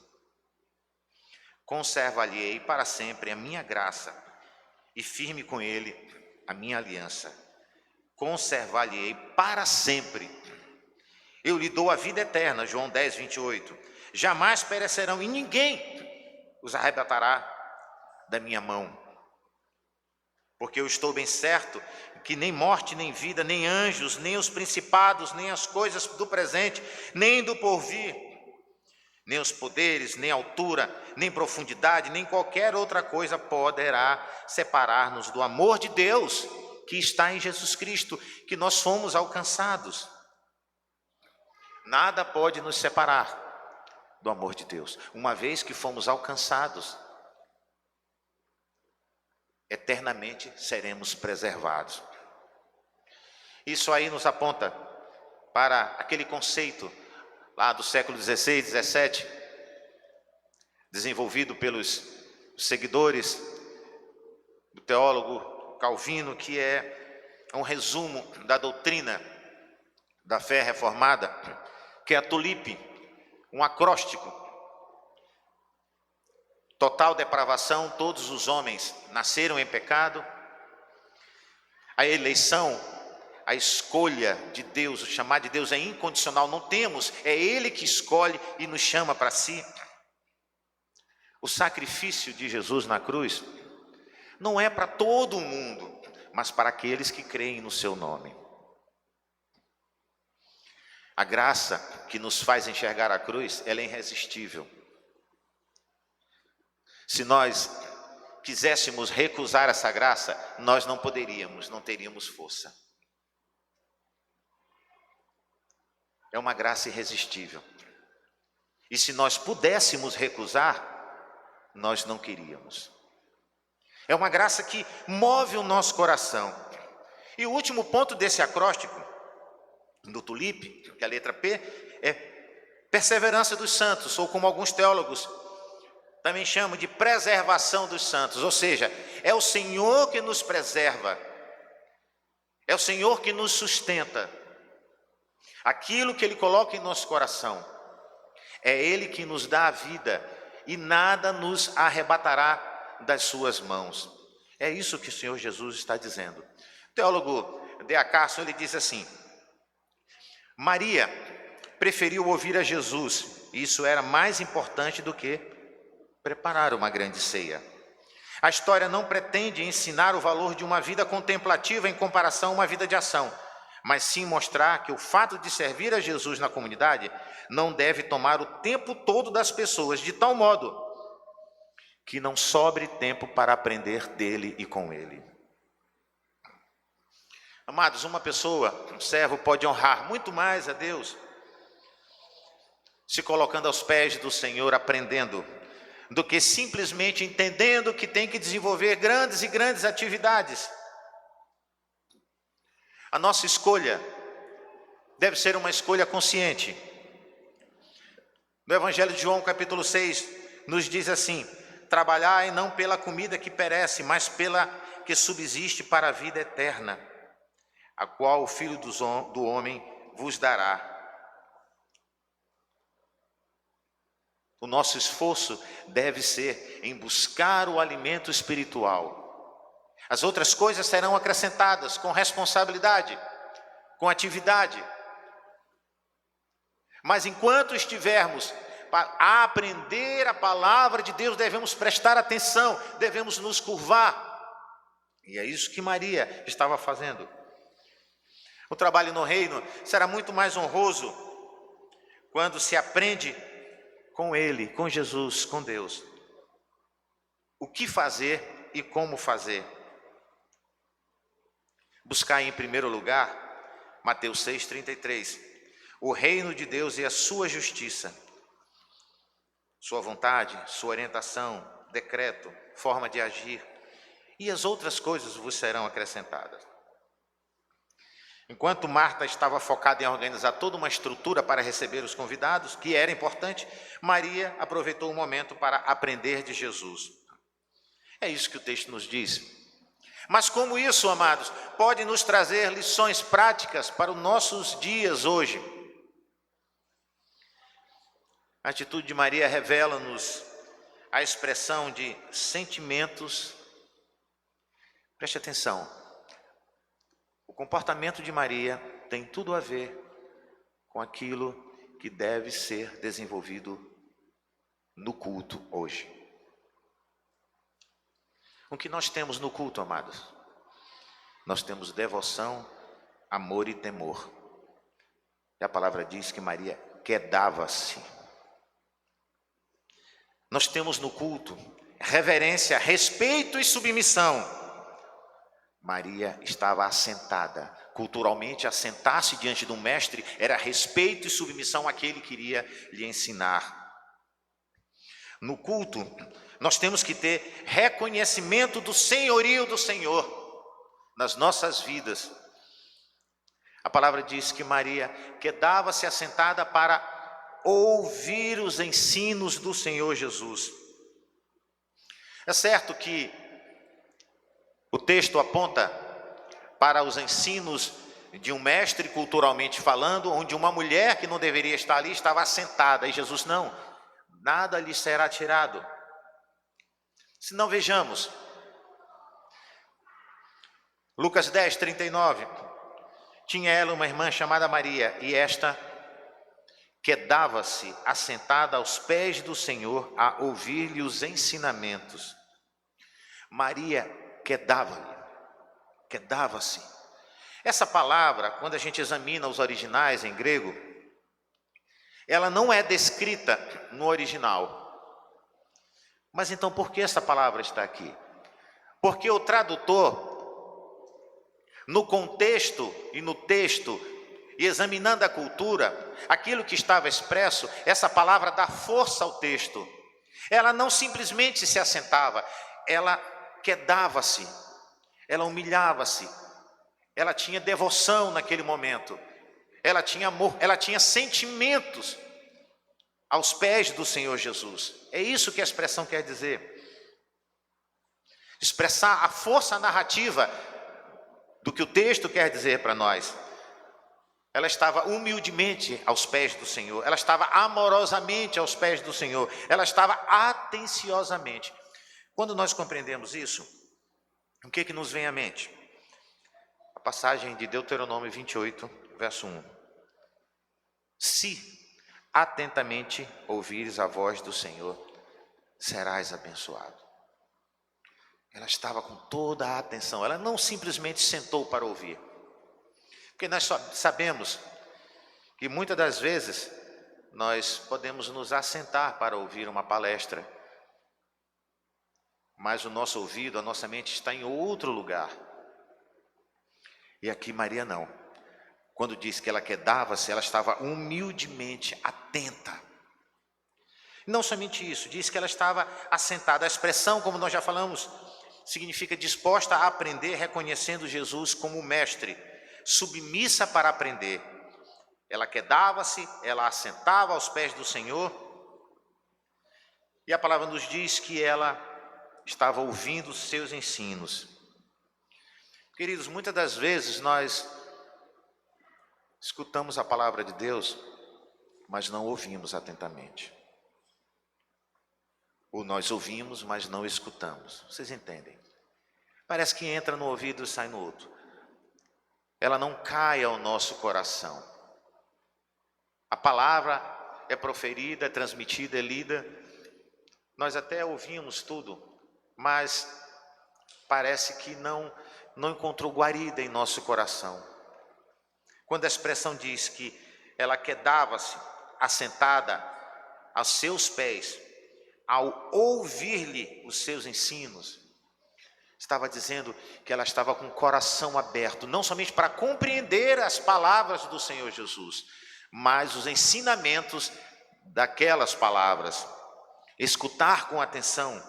conserva-lhe-ei para sempre a minha graça, e firme com ele a minha aliança. Conservar-lhe-ei para sempre. Eu lhe dou a vida eterna, João 10, 28. Jamais perecerão, e ninguém os arrebatará da minha mão. Porque eu estou bem certo que nem morte, nem vida, nem anjos, nem os principados, nem as coisas do presente, nem do porvir, nem os poderes, nem altura, nem profundidade, nem qualquer outra coisa poderá separar-nos do amor de Deus que está em Jesus Cristo, que nós fomos alcançados. Nada pode nos separar do amor de Deus, uma vez que fomos alcançados. Eternamente seremos preservados. Isso aí nos aponta para aquele conceito lá do século XVI, XVII, desenvolvido pelos seguidores do teólogo Calvino, que é um resumo da doutrina da fé reformada, que é a tulipe, um acróstico: total depravação, todos os homens nasceram em pecado. A eleição, a escolha de Deus, o chamar de Deus é incondicional, não temos, é Ele que escolhe e nos chama para si. O sacrifício de Jesus na cruz não é para todo mundo, mas para aqueles que creem no seu nome. A graça que nos faz enxergar a cruz, ela é irresistível. Se nós quiséssemos recusar essa graça, nós não poderíamos, não teríamos força. É uma graça irresistível. E se nós pudéssemos recusar, nós não queríamos. É uma graça que move o nosso coração. E o último ponto desse acróstico, do tulipe, que é a letra P, é perseverança dos santos, ou como alguns teólogos também chamam de preservação dos santos, ou seja, é o Senhor que nos preserva, é o Senhor que nos sustenta, aquilo que Ele coloca em nosso coração, é Ele que nos dá a vida, e nada nos arrebatará das suas mãos. É isso que o Senhor Jesus está dizendo. O teólogo D.A. Carson, ele diz assim: Maria preferiu ouvir a Jesus, e isso era mais importante do que preparar uma grande ceia. A história não pretende ensinar o valor de uma vida contemplativa em comparação a uma vida de ação, mas sim mostrar que o fato de servir a Jesus na comunidade não deve tomar o tempo todo das pessoas, de tal modo que não sobre tempo para aprender dele e com ele. Amados, uma pessoa, um servo, pode honrar muito mais a Deus se colocando aos pés do Senhor, aprendendo, do que simplesmente entendendo que tem que desenvolver grandes e grandes atividades. A nossa escolha deve ser uma escolha consciente. No Evangelho de João, capítulo 6, nos diz assim: trabalhai não pela comida que perece, mas pela que subsiste para a vida eterna, a qual o Filho do Homem vos dará. O nosso esforço deve ser em buscar o alimento espiritual. As outras coisas serão acrescentadas com responsabilidade, com atividade. Mas enquanto estivermos a aprender a palavra de Deus, devemos prestar atenção, devemos nos curvar. E é isso que Maria estava fazendo. O trabalho no reino será muito mais honroso quando se aprende com Ele, com Jesus, com Deus, o que fazer e como fazer. Buscar em primeiro lugar, Mateus 6,33, o reino de Deus e a sua justiça, sua vontade, sua orientação, decreto, forma de agir, e as outras coisas vos serão acrescentadas. Enquanto Marta estava focada em organizar toda uma estrutura para receber os convidados, que era importante, Maria aproveitou o momento para aprender de Jesus. É isso que o texto nos diz. Mas como isso, amados, pode nos trazer lições práticas para os nossos dias hoje? A atitude de Maria revela-nos a expressão de sentimentos. Preste atenção. O comportamento de Maria tem tudo a ver com aquilo que deve ser desenvolvido no culto hoje. O que nós temos no culto, amados? Nós temos devoção, amor e temor. E a palavra diz que Maria quedava-se. Nós temos no culto reverência, respeito e submissão. Maria estava assentada. Culturalmente, assentar-se diante de um mestre era respeito e submissão àquele que iria lhe ensinar. No culto, nós temos que ter reconhecimento do senhorio do Senhor nas nossas vidas. A palavra diz que Maria quedava-se assentada para ouvir os ensinos do Senhor Jesus. É certo que o texto aponta para os ensinos de um mestre, culturalmente falando, onde uma mulher que não deveria estar ali estava assentada, e Jesus não, nada lhe será tirado. Se não, vejamos, Lucas 10, 39, tinha ela uma irmã chamada Maria, e esta quedava-se assentada aos pés do Senhor a ouvir-lhe os ensinamentos. Maria quedava-se. Essa palavra, quando a gente examina os originais em grego, ela não é descrita no original. Mas então por que essa palavra está aqui? Porque o tradutor, no contexto e no texto, e examinando a cultura, aquilo que estava expresso, essa palavra dá força ao texto. Ela não simplesmente se assentava, ela quedava-se, ela humilhava-se, ela tinha devoção naquele momento, ela tinha amor, ela tinha sentimentos aos pés do Senhor Jesus. É isso que a expressão quer dizer. Expressar a força narrativa do que o texto quer dizer para nós. Ela estava humildemente aos pés do Senhor, ela estava amorosamente aos pés do Senhor, ela estava atenciosamente. Quando nós compreendemos isso, O que nos vem à mente? A passagem de Deuteronômio 28, verso 1. Se atentamente ouvires a voz do Senhor, serás abençoado. Ela estava com toda a atenção, ela não simplesmente sentou para ouvir. Porque nós sabemos que muitas das vezes nós podemos nos assentar para ouvir uma palestra, mas o nosso ouvido, a nossa mente está em outro lugar. E aqui Maria não. Quando diz que ela quedava-se, ela estava humildemente atenta. Não somente isso, diz que ela estava assentada. A expressão, como nós já falamos, significa disposta a aprender, reconhecendo Jesus como mestre, submissa para aprender. Ela quedava-se, ela assentava aos pés do Senhor, e a palavra nos diz que ela estava ouvindo os seus ensinos. Queridos, muitas das vezes nós escutamos a palavra de Deus, mas não ouvimos atentamente. Ou nós ouvimos, mas não escutamos. Vocês entendem? Parece que entra no ouvido e sai no outro. Ela não cai ao nosso coração. A palavra é proferida, é transmitida, é lida. Nós até ouvimos tudo, mas parece que não encontrou guarida em nosso coração. Quando a expressão diz que ela quedava-se assentada aos seus pés, ao ouvir-lhe os seus ensinos, estava dizendo que ela estava com o coração aberto, não somente para compreender as palavras do Senhor Jesus, mas os ensinamentos daquelas palavras. Escutar com atenção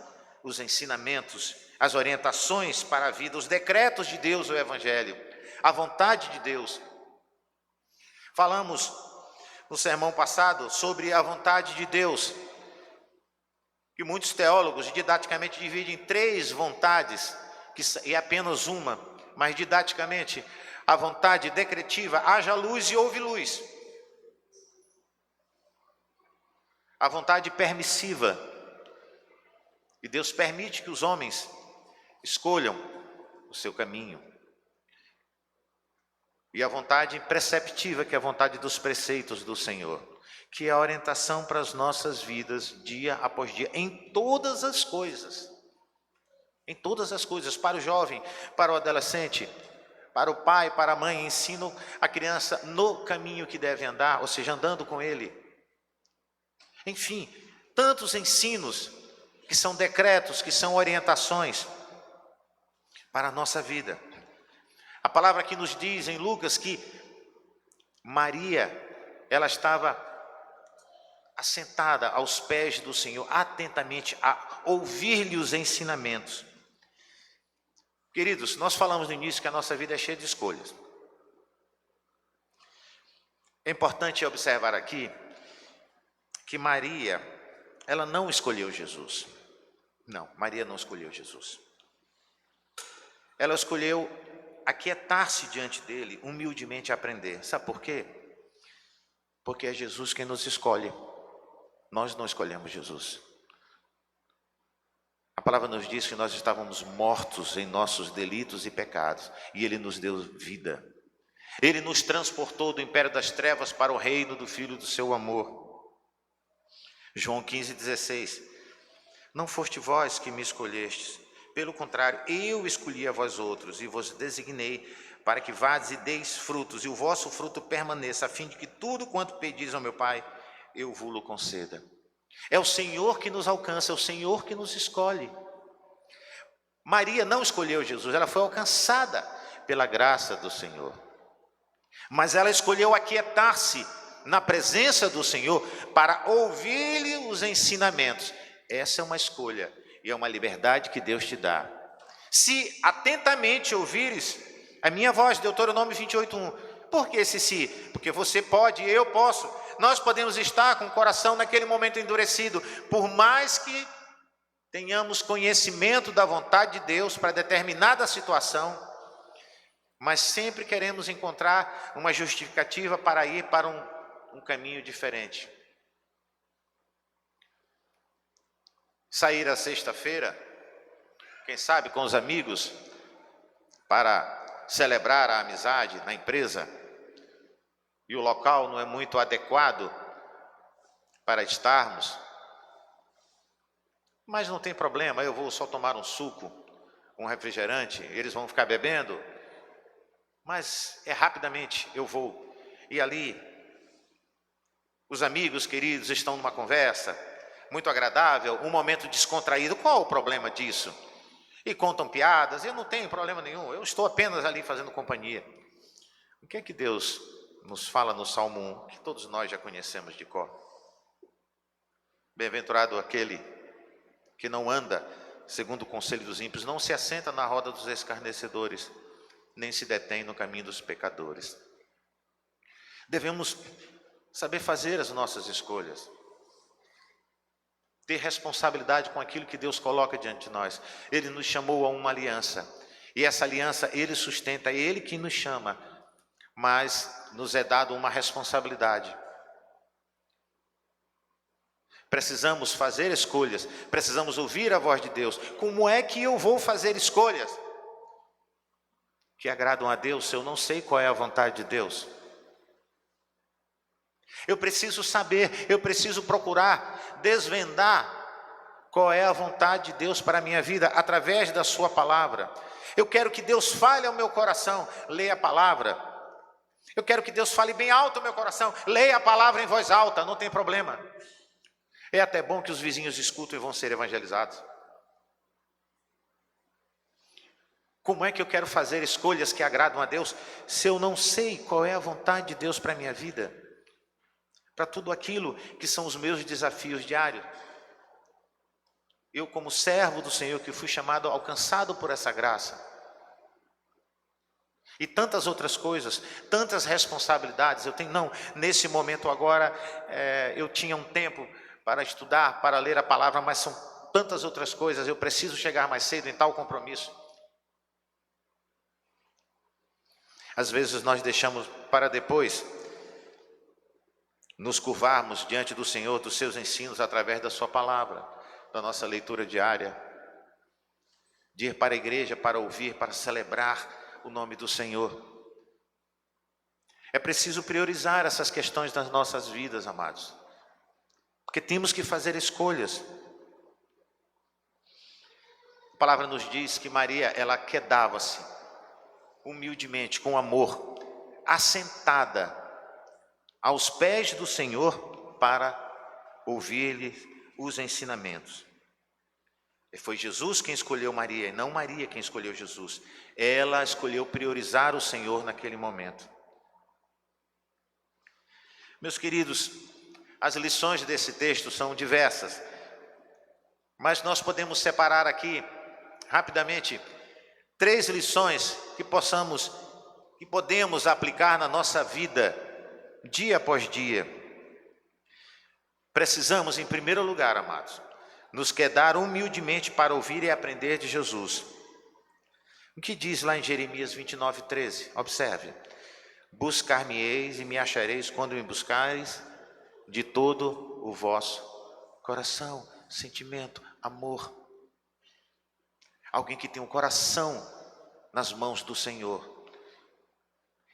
os ensinamentos, as orientações para a vida, os decretos de Deus, o Evangelho, a vontade de Deus. Falamos no sermão passado sobre a vontade de Deus, que muitos teólogos didaticamente dividem em 3 vontades, que é apenas uma, mas didaticamente, a vontade decretiva, haja luz e houve luz. A vontade permissiva, e Deus permite que os homens escolham o seu caminho. E a vontade preceptiva, que é a vontade dos preceitos do Senhor, que é a orientação para as nossas vidas, dia após dia, em todas as coisas. Em todas as coisas, para o jovem, para o adolescente, para o pai, para a mãe, ensinam a criança no caminho que deve andar, ou seja, andando com ele. Enfim, tantos ensinos que são decretos, que são orientações para a nossa vida. A palavra aqui nos diz em Lucas que Maria, ela estava assentada aos pés do Senhor, atentamente a ouvir-lhe os ensinamentos. Queridos, nós falamos no início que a nossa vida é cheia de escolhas. É importante observar aqui que Maria, ela não escolheu Jesus. Não, Maria não escolheu Jesus. Ela escolheu aquietar-se diante dele, humildemente aprender. Sabe por quê? Porque é Jesus quem nos escolhe. Nós não escolhemos Jesus. A palavra nos diz que nós estávamos mortos em nossos delitos e pecados, e ele nos deu vida. Ele nos transportou do império das trevas para o reino do Filho do seu amor. João 15,16. Não foste vós que me escolhestes, pelo contrário, eu escolhi a vós outros, e vos designei para que vades e deis frutos, e o vosso fruto permaneça, a fim de que tudo quanto pedis ao meu Pai, eu vos conceda. É o Senhor que nos alcança, é o Senhor que nos escolhe. Maria não escolheu Jesus, ela foi alcançada pela graça do Senhor. Mas ela escolheu aquietar-se na presença do Senhor para ouvir-lhe os ensinamentos. Essa é uma escolha e é uma liberdade que Deus te dá. Se atentamente ouvires a minha voz, Deuteronômio 28:1. Por que esse se? Porque você pode e eu posso. Nós podemos estar com o coração naquele momento endurecido, por mais que tenhamos conhecimento da vontade de Deus para determinada situação, mas sempre queremos encontrar uma justificativa para ir para um caminho diferente. Sair à sexta-feira, quem sabe com os amigos, para celebrar a amizade na empresa e o local não é muito adequado para estarmos, mas não tem problema, eu vou só tomar um suco, um refrigerante, eles vão ficar bebendo, mas rapidamente eu vou. E ali, os amigos queridos estão numa conversa muito agradável, um momento descontraído. Qual o problema disso? E contam piadas, eu não tenho problema nenhum, eu estou apenas ali fazendo companhia. O que é que Deus nos fala no Salmo 1, que todos nós já conhecemos de cor? Bem-aventurado aquele que não anda segundo o conselho dos ímpios, não se assenta na roda dos escarnecedores, nem se detém no caminho dos pecadores. Devemos saber fazer as nossas escolhas, ter responsabilidade com aquilo que Deus coloca diante de nós. Ele nos chamou a uma aliança, e essa aliança Ele sustenta, é Ele que nos chama, mas nos é dado uma responsabilidade. Precisamos fazer escolhas, precisamos ouvir a voz de Deus. Como é que eu vou fazer escolhas que agradam a Deus se eu não sei qual é a vontade de Deus? Eu preciso saber, eu preciso procurar desvendar qual é a vontade de Deus para a minha vida através da sua palavra. Eu quero que Deus fale ao meu coração, leia a palavra. Eu quero que Deus fale bem alto ao meu coração, leia a palavra em voz alta, não tem problema. É até bom que os vizinhos escutam e vão ser evangelizados. Como é que eu quero fazer escolhas que agradam a Deus se eu não sei qual é a vontade de Deus para a minha vida? Para tudo aquilo que são os meus desafios diários. Eu, como servo do Senhor, que fui chamado, alcançado por essa graça. E tantas outras coisas, tantas responsabilidades eu tenho. Não, nesse momento agora, eu tinha um tempo para estudar, para ler a palavra, mas são tantas outras coisas, eu preciso chegar mais cedo em tal compromisso. Às vezes nós deixamos para depois nos curvarmos diante do Senhor, dos seus ensinos, através da sua palavra, da nossa leitura diária, de ir para a igreja, para ouvir, para celebrar o nome do Senhor. É preciso priorizar essas questões nas nossas vidas, amados, porque temos que fazer escolhas. A palavra nos diz que Maria, ela quedava-se humildemente, com amor, assentada aos pés do Senhor para ouvir-lhe os ensinamentos. E foi Jesus quem escolheu Maria, e não Maria quem escolheu Jesus. Ela escolheu priorizar o Senhor naquele momento. Meus queridos, as lições desse texto são diversas, mas nós podemos separar aqui, rapidamente, 3 lições que podemos aplicar na nossa vida, dia após dia. Precisamos, em primeiro lugar, amados, nos quedar humildemente para ouvir e aprender de Jesus. O que diz lá em Jeremias 29:13? Observe: buscar-me-eis e me achareis quando me buscareis de todo o vosso coração, sentimento, amor. Alguém que tem um coração nas mãos do Senhor,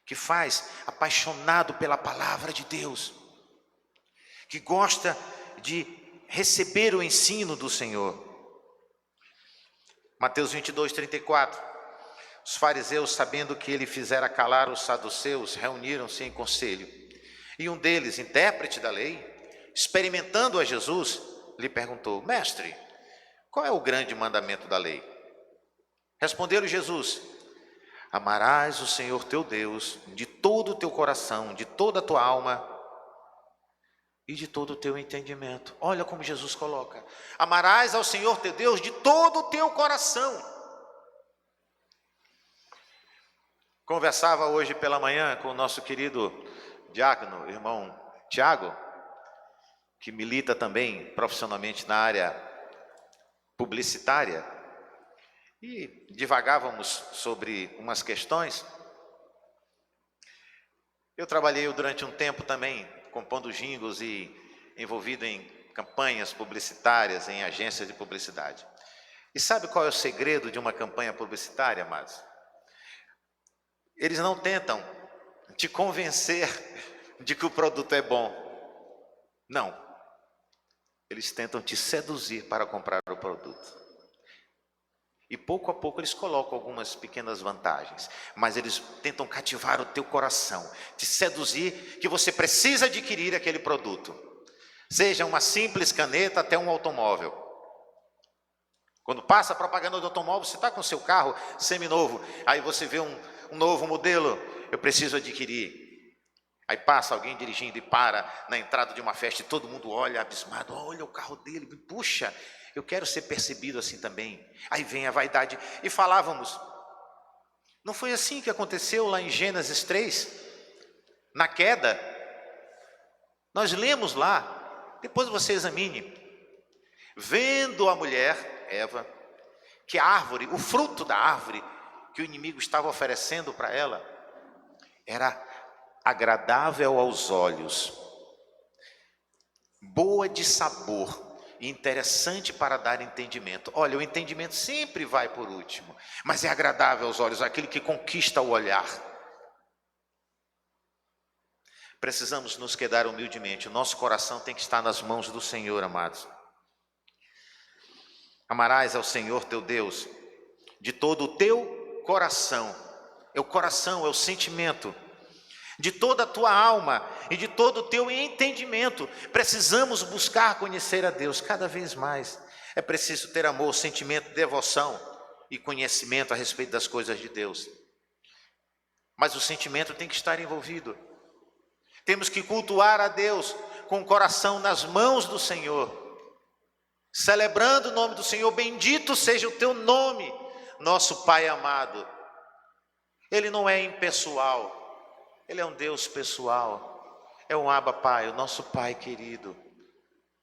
que faz apaixonado pela palavra de Deus, que gosta de receber o ensino do Senhor. Mateus 22:34. Os fariseus, sabendo que ele fizera calar os saduceus, reuniram-se em conselho. E um deles, intérprete da lei, experimentando a Jesus, lhe perguntou: mestre, qual é o grande mandamento da lei? Respondeu-lhe Jesus: amarás o Senhor teu Deus de todo o teu coração, de toda a tua alma e de todo o teu entendimento. Olha como Jesus coloca: amarás ao Senhor teu Deus de todo o teu coração. Conversava hoje pela manhã com o nosso querido diácono, irmão Tiago, que milita também profissionalmente na área publicitária, e divagávamos sobre umas questões. Eu trabalhei durante um tempo também compondo jingles e envolvido em campanhas publicitárias, em agências de publicidade. E sabe qual é o segredo de uma campanha publicitária, amados? Eles não tentam te convencer de que o produto é bom. Não. Eles tentam te seduzir para comprar o produto. E pouco a pouco eles colocam algumas pequenas vantagens, mas eles tentam cativar o teu coração, te seduzir que você precisa adquirir aquele produto. Seja uma simples caneta até um automóvel. Quando passa a propaganda do automóvel, você está com o seu carro seminovo, aí você vê um novo modelo, eu preciso adquirir. Aí passa alguém dirigindo e para na entrada de uma festa e todo mundo olha abismado, olha o carro dele, puxa, eu quero ser percebido assim também. Aí vem a vaidade. E falávamos, não foi assim que aconteceu lá em Gênesis 3? Na queda, nós lemos lá, depois você examine. Vendo a mulher, Eva, que a árvore, o fruto da árvore que o inimigo estava oferecendo para ela, era agradável aos olhos, boa de sabor e interessante para dar entendimento. Olha, o entendimento sempre vai por último, mas é agradável aos olhos, aquele que conquista o olhar. Precisamos nos quedar humildemente, o nosso coração tem que estar nas mãos do Senhor, amados. Amarás ao Senhor teu Deus de todo o teu coração, é o coração, é o sentimento, de toda a tua alma e de todo o teu entendimento. Precisamos buscar conhecer a Deus cada vez mais. É preciso ter amor, sentimento, devoção e conhecimento a respeito das coisas de Deus. Mas o sentimento tem que estar envolvido. Temos que cultuar a Deus com o coração nas mãos do Senhor, celebrando o nome do Senhor. Bendito seja o teu nome, nosso Pai amado. Ele não é impessoal, Ele é um Deus pessoal, é um Abba Pai, o nosso Pai querido,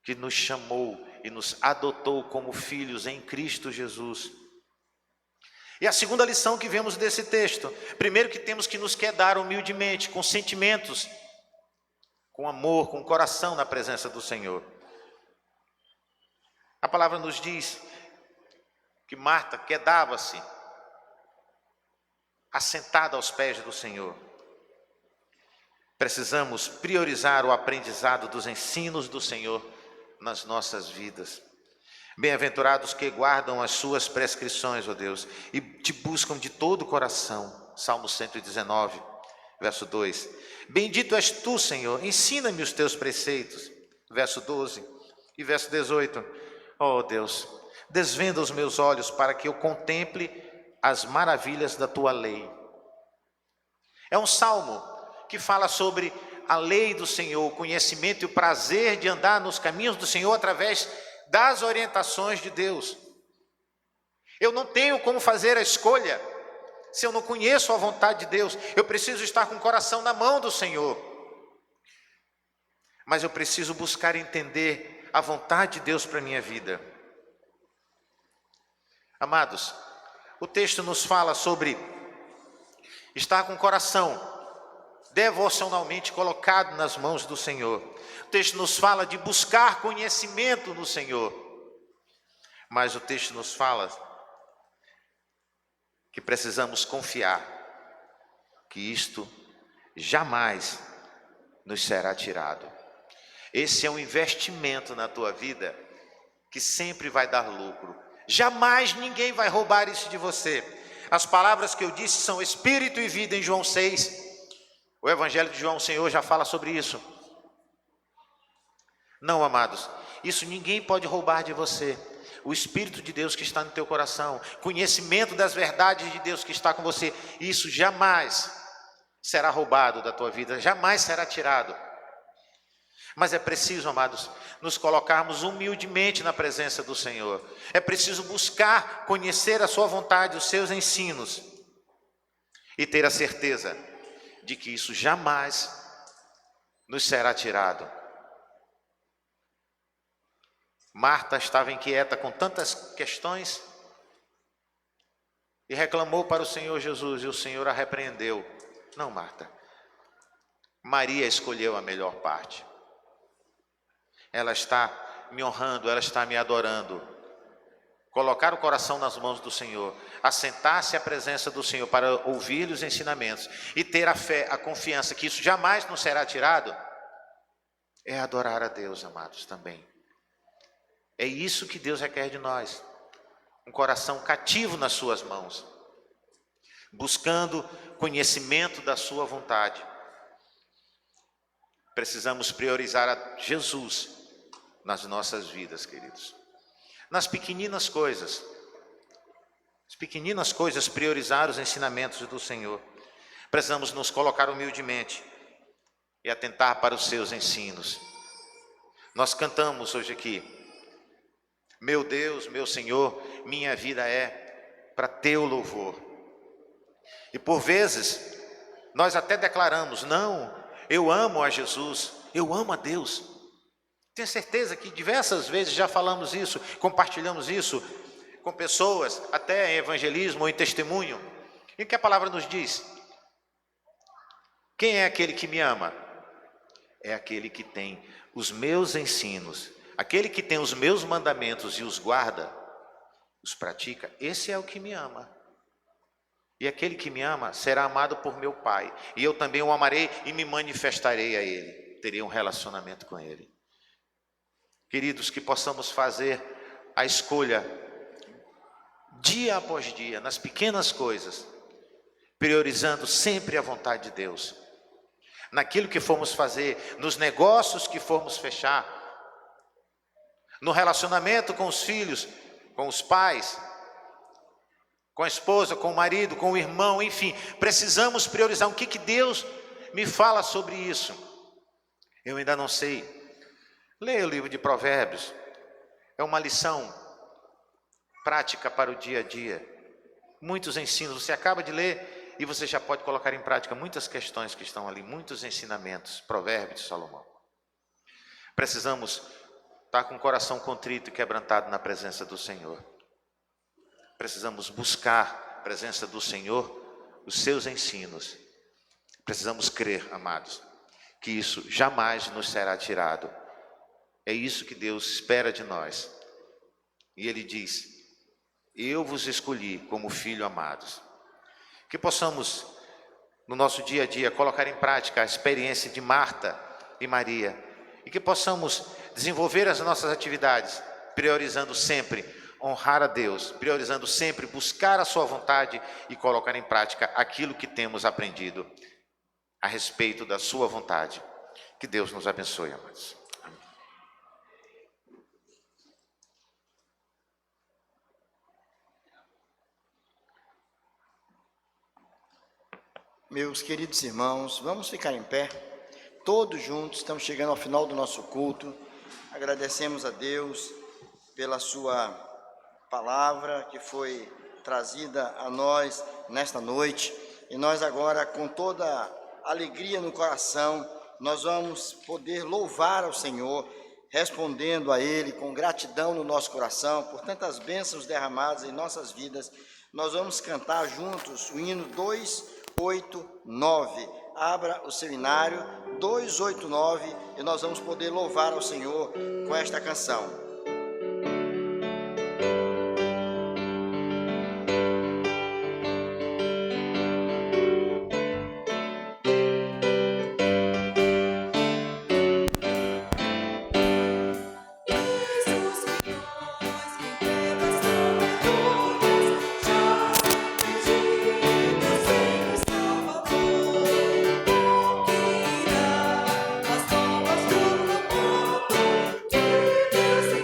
que nos chamou e nos adotou como filhos em Cristo Jesus. E a segunda lição que vemos desse texto, primeiro que temos que nos quedar humildemente, com sentimentos, com amor, com coração na presença do Senhor. A palavra nos diz que Marta quedava-se assentada aos pés do Senhor. Precisamos priorizar o aprendizado dos ensinos do Senhor nas nossas vidas. Bem-aventurados que guardam as suas prescrições, ó Deus, e te buscam de todo o coração. Salmo 119, verso 2. Bendito és tu, Senhor, ensina-me os teus preceitos. Verso 12 e verso 18. Ó Deus, desvenda os meus olhos para que eu contemple as maravilhas da tua lei. É um salmo que fala sobre a lei do Senhor, o conhecimento e o prazer de andar nos caminhos do Senhor através das orientações de Deus. Eu não tenho como fazer a escolha se eu não conheço a vontade de Deus. Eu preciso estar com o coração na mão do Senhor, mas eu preciso buscar entender a vontade de Deus para a minha vida. Amados, o texto nos fala sobre estar com o coração devocionalmente colocado nas mãos do Senhor. O texto nos fala de buscar conhecimento no Senhor, mas o texto nos fala que precisamos confiar que isto jamais nos será tirado. Esse é um investimento na tua vida que sempre vai dar lucro. Jamais ninguém vai roubar isso de você. As palavras que eu disse são espírito e vida em João 6. O Evangelho de João, o Senhor já fala sobre isso. Não, amados, isso ninguém pode roubar de você. O Espírito de Deus que está no teu coração, conhecimento das verdades de Deus que está com você, isso jamais será roubado da tua vida, jamais será tirado. Mas é preciso, amados, nos colocarmos humildemente na presença do Senhor. É preciso buscar conhecer a sua vontade, os seus ensinos, e ter a certeza de que isso jamais nos será tirado. Marta estava inquieta com tantas questões e reclamou para o Senhor Jesus, e o Senhor a repreendeu. Não, Marta, Maria escolheu a melhor parte. Ela está me honrando, ela está me adorando. colocar o coração nas mãos do Senhor, assentar-se à presença do Senhor para ouvir os ensinamentos e ter a fé, a confiança que isso jamais nos será tirado, é adorar a Deus, amados, também. É isso que Deus requer de nós, um coração cativo nas suas mãos, buscando conhecimento da sua vontade. Precisamos priorizar a Jesus nas nossas vidas, queridos. Nas pequeninas coisas, priorizar os ensinamentos do Senhor. Precisamos nos colocar humildemente e atentar para os seus ensinos. Nós cantamos hoje aqui: meu Deus, meu Senhor, minha vida é para teu louvor. E por vezes, nós até declaramos: não, eu amo a Jesus, eu amo a Deus. Tenho certeza que diversas vezes já falamos isso, compartilhamos isso com pessoas, até em evangelismo ou em testemunho. E o que a palavra nos diz? Quem é aquele que me ama? É aquele que tem os meus ensinos, aquele que tem os meus mandamentos e os guarda, os pratica. Esse é o que me ama. E aquele que me ama será amado por meu Pai. E eu também o amarei e me manifestarei a Ele. Terei um relacionamento com Ele. Queridos, que possamos fazer a escolha dia após dia, nas pequenas coisas, priorizando sempre a vontade de Deus. Naquilo que formos fazer, nos negócios que formos fechar, no relacionamento com os filhos, com os pais, com a esposa, com o marido, com o irmão, enfim, precisamos priorizar. O que Deus me fala sobre isso? Eu ainda não sei. Leia o livro de Provérbios, é uma lição prática para o dia a dia. Muitos ensinos, você acaba de ler e você já pode colocar em prática muitas questões que estão ali, muitos ensinamentos, Provérbios de Salomão. Precisamos estar com o coração contrito e quebrantado na presença do Senhor. Precisamos buscar a presença do Senhor, os seus ensinos. Precisamos crer, amados, que isso jamais nos será tirado. É isso que Deus espera de nós. E Ele diz: eu vos escolhi como filho amados. Que possamos, no nosso dia a dia, colocar em prática a experiência de Marta e Maria. E que possamos desenvolver as nossas atividades, priorizando sempre honrar a Deus, priorizando sempre buscar a sua vontade e colocar em prática aquilo que temos aprendido a respeito da sua vontade. Que Deus nos abençoe, amados. Meus queridos irmãos, vamos ficar em pé, todos juntos. Estamos chegando ao final do nosso culto. Agradecemos a Deus pela sua palavra que foi trazida a nós nesta noite. E nós agora, com toda alegria no coração, nós vamos poder louvar ao Senhor, respondendo a Ele com gratidão no nosso coração por tantas bênçãos derramadas em nossas vidas. Nós vamos cantar juntos o hino 289. Abra o seu hinário 289 e nós vamos poder louvar ao Senhor com esta canção. Deus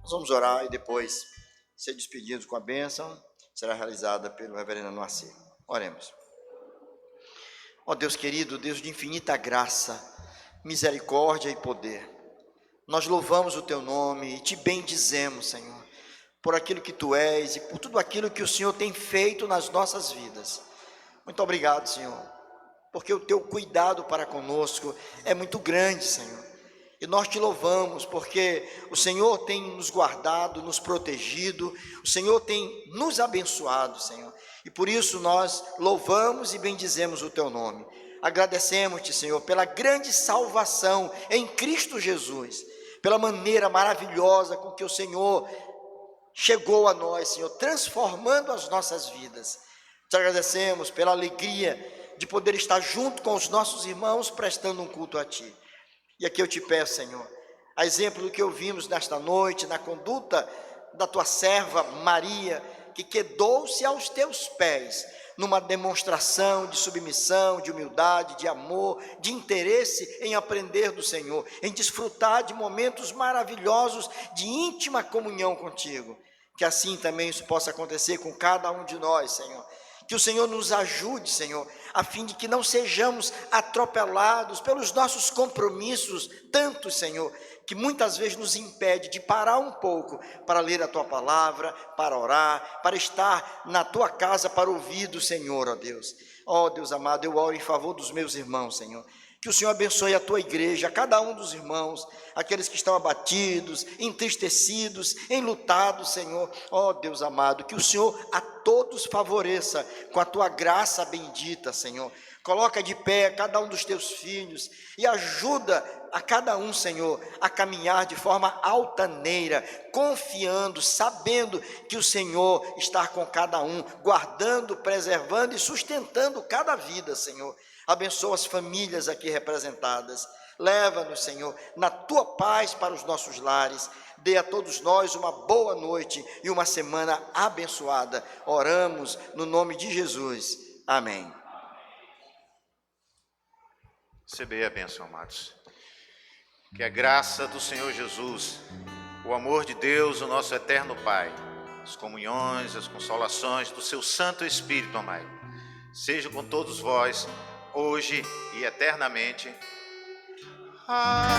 Nós vamos orar e depois ser despedidos com a bênção, será realizada pelo reverendo Noacir. Oremos. Ó Deus querido, Deus de infinita graça, misericórdia e poder, nós louvamos o Teu nome e Te bendizemos, Senhor, por aquilo que Tu és e por tudo aquilo que o Senhor tem feito nas nossas vidas. Muito obrigado, Senhor, porque o Teu cuidado para conosco é muito grande, Senhor. E nós Te louvamos porque o Senhor tem nos guardado, nos protegido, o Senhor tem nos abençoado, Senhor. E por isso nós louvamos e bendizemos o Teu nome. Agradecemos-Te, Senhor, pela grande salvação em Cristo Jesus, pela maneira maravilhosa com que o Senhor chegou a nós, Senhor, transformando as nossas vidas. Te agradecemos pela alegria de poder estar junto com os nossos irmãos prestando um culto a Ti. E aqui eu Te peço, Senhor, a exemplo do que ouvimos nesta noite, na conduta da Tua serva Maria, que quedou-se aos Teus pés, numa demonstração de submissão, de humildade, de amor, de interesse em aprender do Senhor, em desfrutar de momentos maravilhosos de íntima comunhão contigo. Que assim também isso possa acontecer com cada um de nós, Senhor. Que o Senhor nos ajude, Senhor, a fim de que não sejamos atropelados pelos nossos compromissos, tanto, Senhor, que muitas vezes nos impede de parar um pouco para ler a Tua palavra, para orar, para estar na Tua casa para ouvir do Senhor, ó Deus. Ó Deus amado, eu oro em favor dos meus irmãos, Senhor. Que o Senhor abençoe a Tua igreja, cada um dos irmãos, aqueles que estão abatidos, entristecidos, enlutados, Senhor. Ó Deus amado, que o Senhor a todos favoreça com a Tua graça bendita, Senhor. Coloca de pé cada um dos Teus filhos e ajuda a cada um, Senhor, a caminhar de forma altaneira, confiando, sabendo que o Senhor está com cada um, guardando, preservando e sustentando cada vida, Senhor. Abençoa as famílias aqui representadas. Leva-nos, Senhor, na Tua paz para os nossos lares. Dê a todos nós uma boa noite e uma semana abençoada. Oramos no nome de Jesus. Amém. Receber a bênção, amados. Que a graça do Senhor Jesus, o amor de Deus, o nosso eterno Pai, as comunhões, as consolações do Seu Santo Espírito, amado, seja com todos vós, hoje e eternamente. Amém.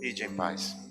Ide em paz.